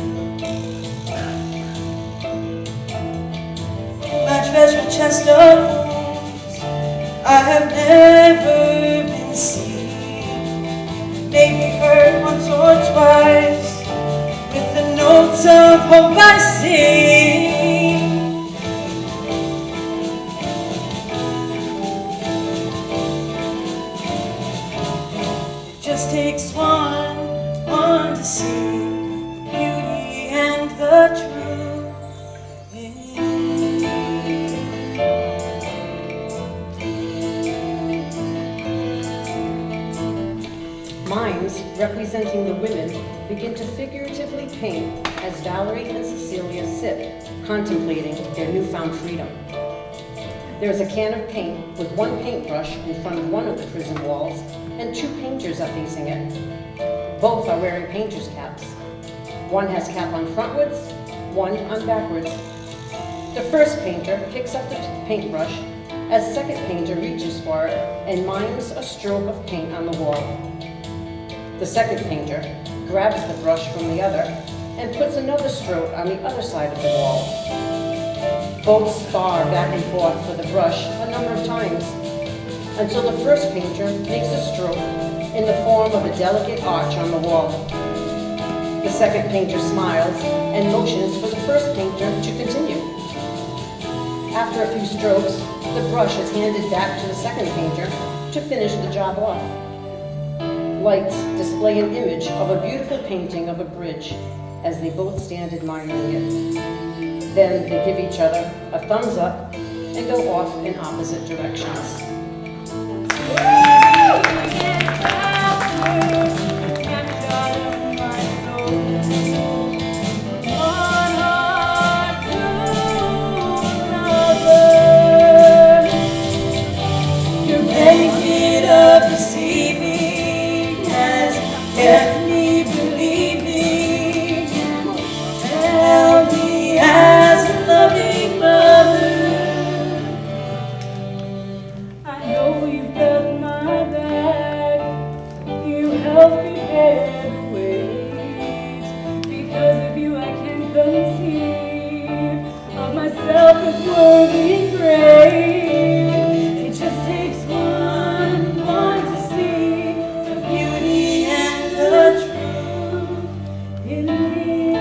In my treasure chest of wounds, I have never been seen. Maybe heard once or twice with the notes of hope I sing. It just takes one to see the beauty and the truth in me. Mimes representing the women begin to figuratively paint as Valerie and Cecilia sit, contemplating their newfound freedom. There is a can of paint with one paintbrush in front of one of the prison walls, and two painters are facing it. Both are wearing painter's caps. One has cap on frontwards, one on backwards. The first painter picks up the paintbrush as second painter reaches for it and mimes a stroke of paint on the wall. The second painter grabs the brush from the other and puts another stroke on the other side of the wall. Both spar back and forth for the brush a number of times until the first painter makes a stroke in the form of a delicate arch on the wall. The second painter smiles and motions for the first painter to continue. After a few strokes, the brush is handed back to the second painter to finish the job off. Lights display an image of a beautiful painting of a bridge as they both stand admiring it. Then they give each other a thumbs up and go off in opposite directions. Your blanket of deceiving has kept me believing. Tell me as a loving mother, I know you've got my back. You help me bear the weight. Because of you, I can conceive of myself as worthy and great. It just takes one to see the beauty and the truth in me.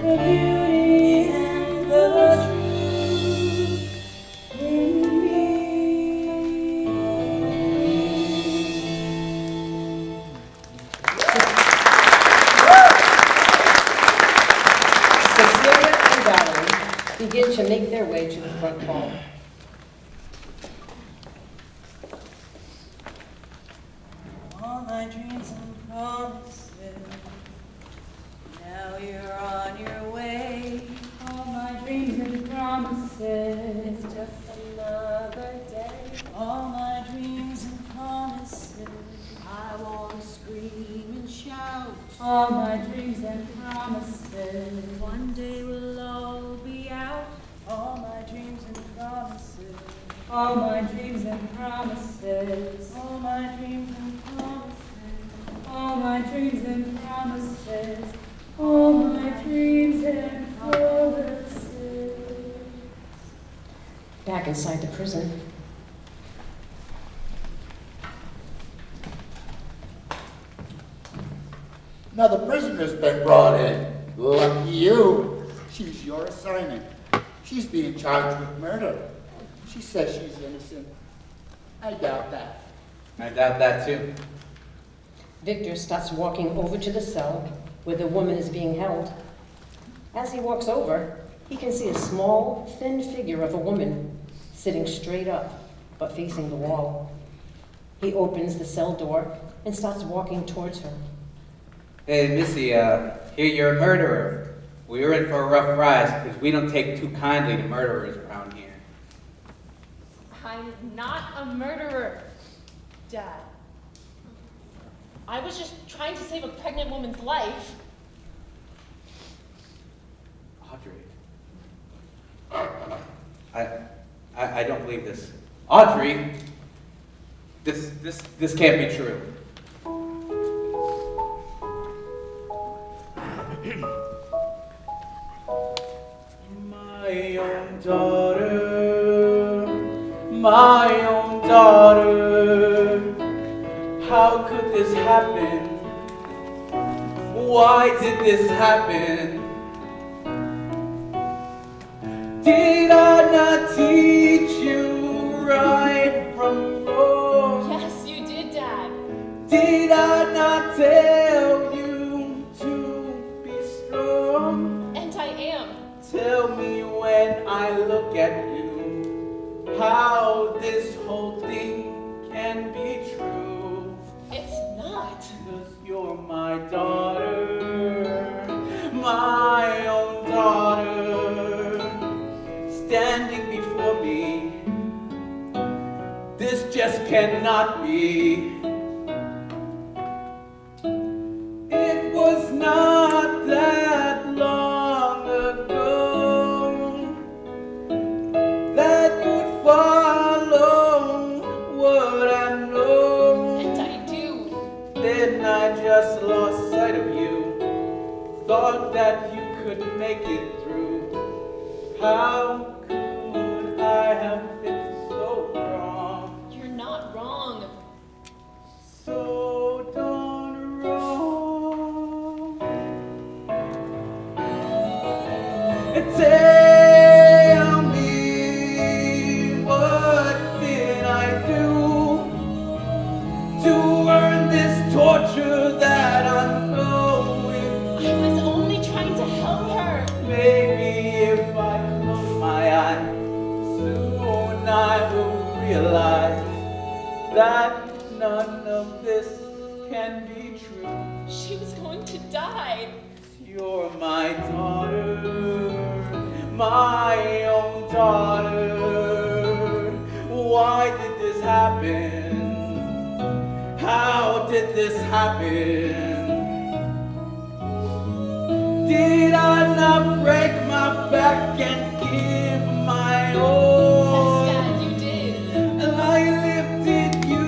The beauty and the truth in Cecilia and Valerie begin to make their way to the front hall. all my dreams and promises. Now you're on your way. All my dreams and promises. It's just another day. All my dreams and promises. I want to scream and shout. All my dreams and promises. One day we'll all be out. All my dreams and promises. All my dreams and promises. All my dreams and promises. All my dreams and promises. All my dreams and promises. Back inside the prison, Now the prisoner's been brought in. Lucky you. She's your assignment. She's being charged with murder. She says she's innocent. I doubt that. I doubt that too. Victor starts walking over to the cell where the woman is being held. As he walks over, he he can see a small, thin figure of a woman sitting straight up, but facing the wall. He opens the cell door and starts walking towards her. Hey, Missy, here you're a murderer. We were in for a rough ride because we don't take too kindly to murderers around here. I'm not a murderer, Dad. I was just trying to save a pregnant woman's life. Audrey. I don't believe this. Audrey! This can't be true. My own daughter, my own daughter, how could this happen? Why did this happen? Did I not teach you right from wrong? Yes, you did, Dad. Did I not tell you to be strong? And I am. Tell me when I look at you, how this whole thing can be true. It's not. 'Cause you're my daughter, my own daughter, standing before me. This just cannot be. It was not that long ago that you'd follow what I know. And I do. Then I just lost sight of you. Thought that you could make it through. How could I have been so wrong? You're not wrong. So darn wrong. Tell me, what did I do to earn this torture that I'm going? I was only trying to help her. Maybe if I close my eyes, soon I will realize that none of this can be true. She was going to die. You're my daughter, my own daughter. Why did this happen? How did this happen? Did I not break my back and give my all? Yes, Dad, you did. And I lifted you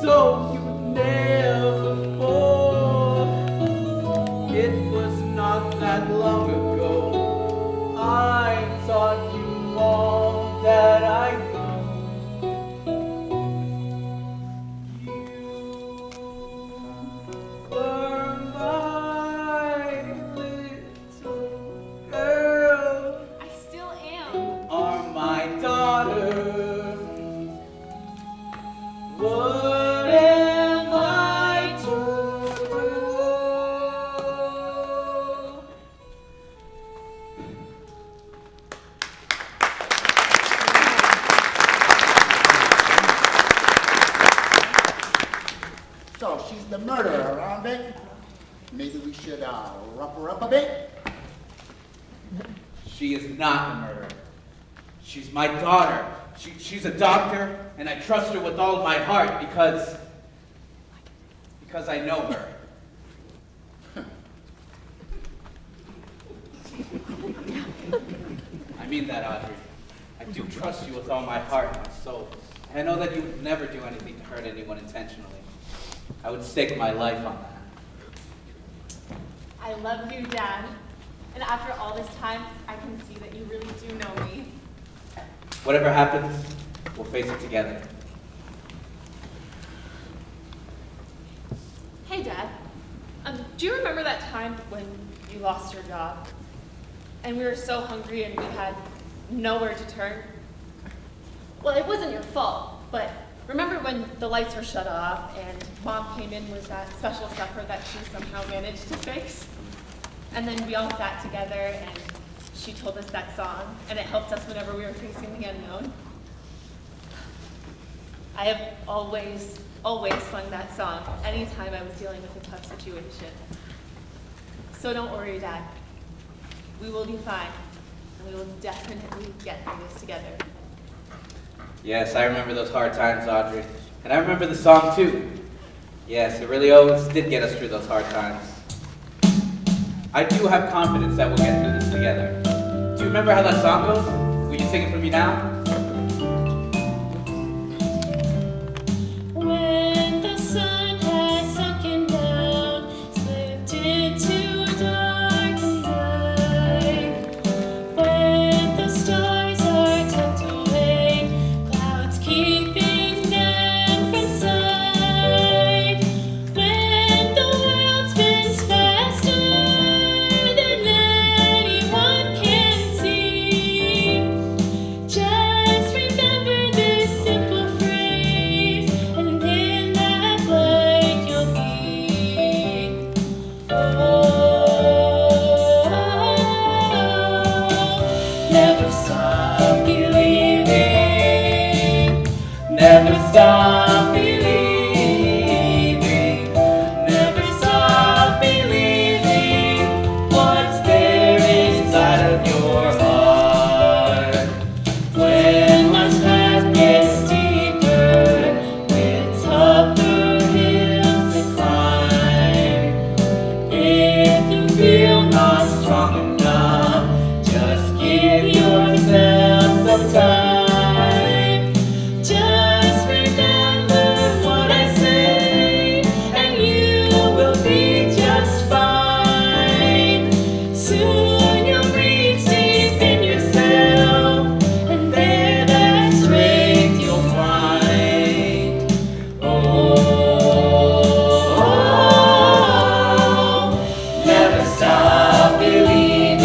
so you'd never fall. It was not that long ago I taught you all that I know. You were my little girl. I still am. Are my daughter. What am I to do? So she's the murderer, aren't they? Maybe we should rough her up a bit? She is not the murderer. She's my daughter. She's a doctor, and I trust her with all of my heart because I know her. I mean that, Audrey. I do trust you with all my heart and my soul. And I know that you would never do anything to hurt anyone intentionally. I would stake my life on that. I love you, Dad. And after all this time, I can see that you really do know me. Whatever happens, we'll face it together. Hey, Dad. Do you remember that time when you lost your job? And we were so hungry and we had nowhere to turn? Well, it wasn't your fault, but remember when the lights were shut off and Mom came in with that special supper that she somehow managed to fix? And then we all sat together and She told us that song, and it helped us whenever we were facing the unknown. I have always sung that song anytime I was dealing with a tough situation. So don't worry, Dad. We will be fine, and we will definitely get through this together. Yes, I remember those hard times, Audrey. And I remember the song too. Yes, it really always did get us through those hard times. I do have confidence that we'll get through this together. Do you remember how that song goes? Will you sing it for me now? When the sun has sunken down, slipped into a dark night, when the stars are tucked away, clouds keeping them from sight, when the world spins faster than anyone can see, just remember this simple phrase, and in that light you'll be. Oh, never stop believing, Never stop believing, never stop believing what's there inside of your heart. When life's path gets steeper, with tougher hills to climb, if you feel not strong enough, just give yourself some time. Just remember what I say, and you will be just fine. Soon you'll reach deep in yourself, and there that strength you'll find. Oh, never stop believing,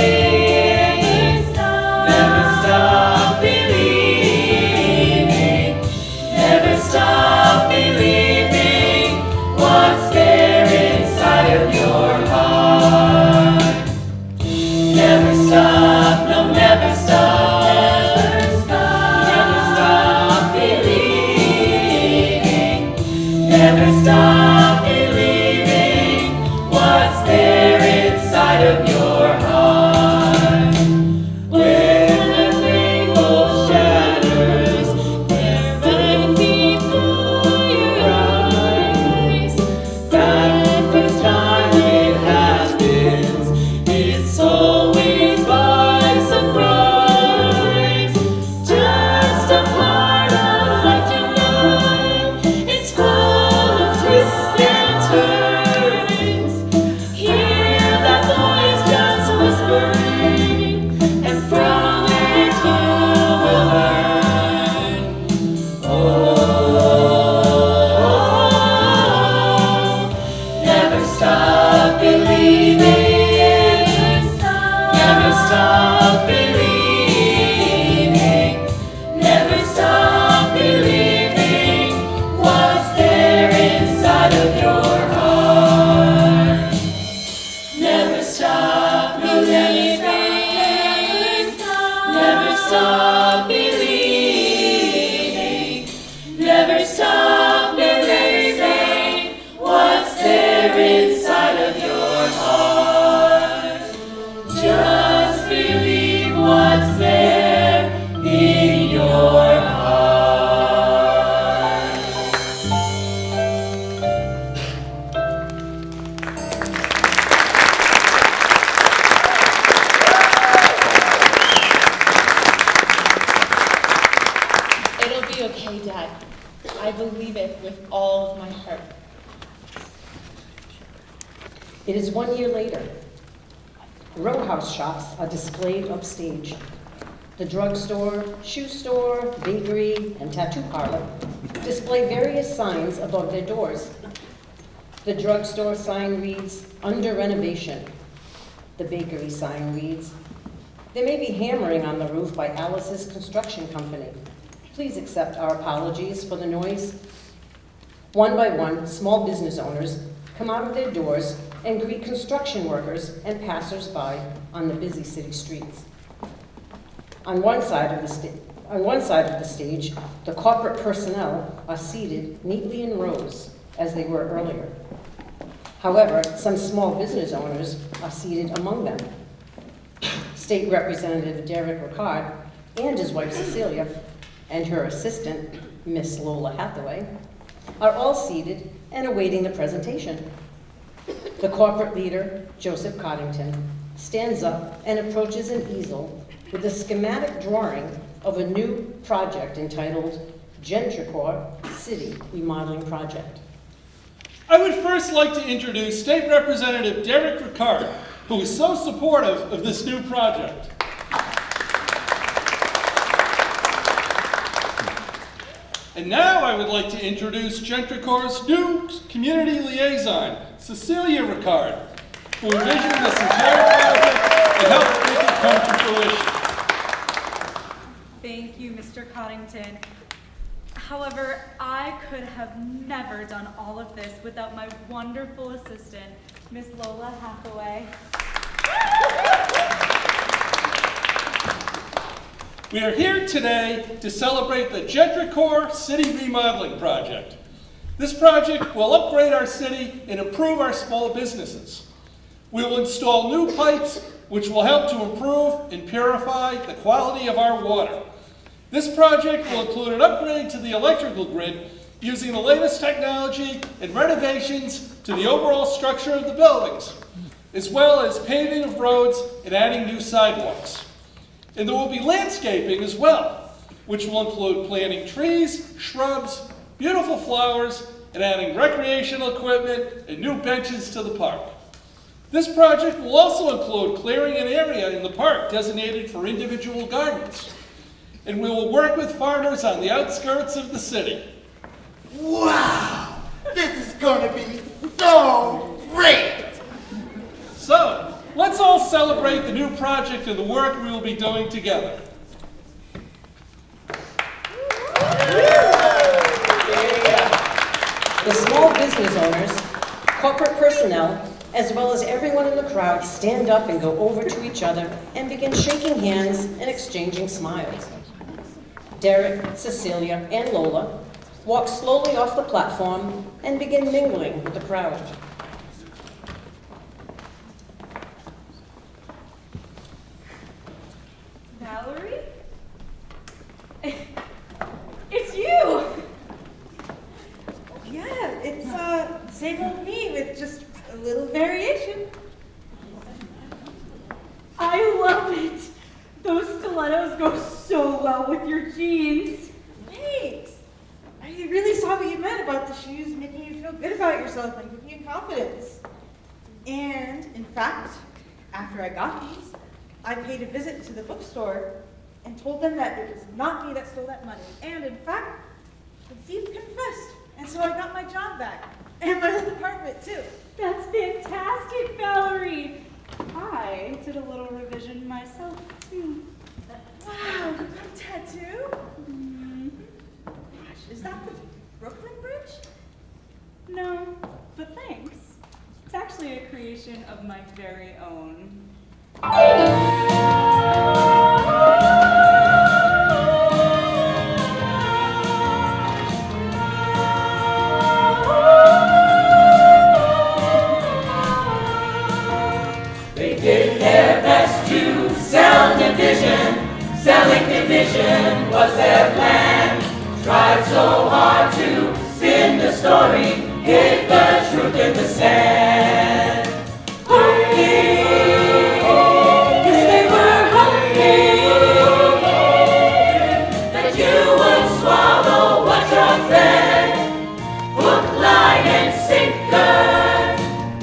never stop believing, never stop believing what's there inside of your heart. Never stop, no, never stop, never stop believing, never stop believing what's there inside of your heart. When the rainbow shatters, there right before your eyes, that first time it happens, it's always by surprise. Just a part of life, you know, it's full of twists and turns. Hear that voice just whispering, and from it you will learn. Oh, never stop believing, never stop believing, never stop believing what's there inside of your heart. Never stop believing, never stop believing, never stop believing what's there inside of your heart. Just believe what's there in your heart. It'll be okay, Dad. I believe it with all of my heart. It is 1 year later. Row house shops are displayed upstage. The drugstore, shoe store, bakery, and tattoo parlor display various signs above their doors. The drugstore sign reads, "Under renovation." The bakery sign reads, "There may be hammering on the roof by Alice's Construction Company. Please accept our apologies for the noise." One by one, small business owners come out of their doors and greet construction workers and passers-by on the busy city streets. On one side of the stage, the corporate personnel are seated neatly in rows, as they were earlier. However, some small business owners are seated among them. State Representative Derek Ricard and his wife Cecilia and her assistant, Miss Lola Hathaway, are all seated and awaiting the presentation. The corporate leader, Joseph Coddington, stands up and approaches an easel with a schematic drawing of a new project entitled Gentricore City Remodeling Project. I would first like to introduce State Representative Derek Ricard, who is so supportive of this new project. And now I would like to introduce Gentricore's new community liaison, Cecilia Ricard, who envisioned this entire project and helped make it come to fruition. Thank you, Mr. Coddington. However, I could have never done all of this without my wonderful assistant, Miss Lola Hathaway. We are here today to celebrate the Gentricore City Remodeling Project. This project will upgrade our city and improve our small businesses. We will install new pipes which will help to improve and purify the quality of our water. This project will include an upgrade to the electrical grid using the latest technology and renovations to the overall structure of the buildings, as well as paving of roads and adding new sidewalks. And there will be landscaping as well, which will include planting trees, shrubs, beautiful flowers, and adding recreational equipment and new benches to the park. This project will also include clearing an area in the park designated for individual gardens. And we will work with farmers on the outskirts of the city. Wow! This is gonna be so great! So, let's all celebrate the new project and the work we will be doing together. The small business owners, corporate personnel, as well as everyone in the crowd stand up and go over to each other and begin shaking hands and exchanging smiles. Derek, Cecilia, and Lola walk slowly off the platform and begin mingling with the crowd. Valerie? It's you! Yeah, it's same old me with just a little variation. I love it! Those stilettos go so well with your jeans. Thanks. I really saw what you meant about the shoes making you feel good about yourself and giving you confidence. And, in fact, after I got these, I paid a visit to the bookstore and told them that it was not me that stole that money. And, in fact, the thief confessed. And so I got my job back. And my little apartment, too. That's fantastic, Valerie! I did a little revision myself, too. Wow, you got a tattoo? Mm-hmm. Gosh, is that the Brooklyn Bridge? No, but thanks. It's actually a creation of my very own. They did their best to sell division. Selling division was their plan. Tried so hard to spin the story, hid the truth in the sand. Hungry, yes they were hungry, that you would swallow what you're fed. Hook, line, and sinker.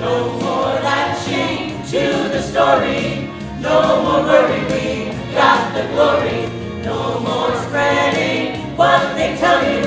No more latching to the story. No more worry, we got the glory. No more spreading what they tell you.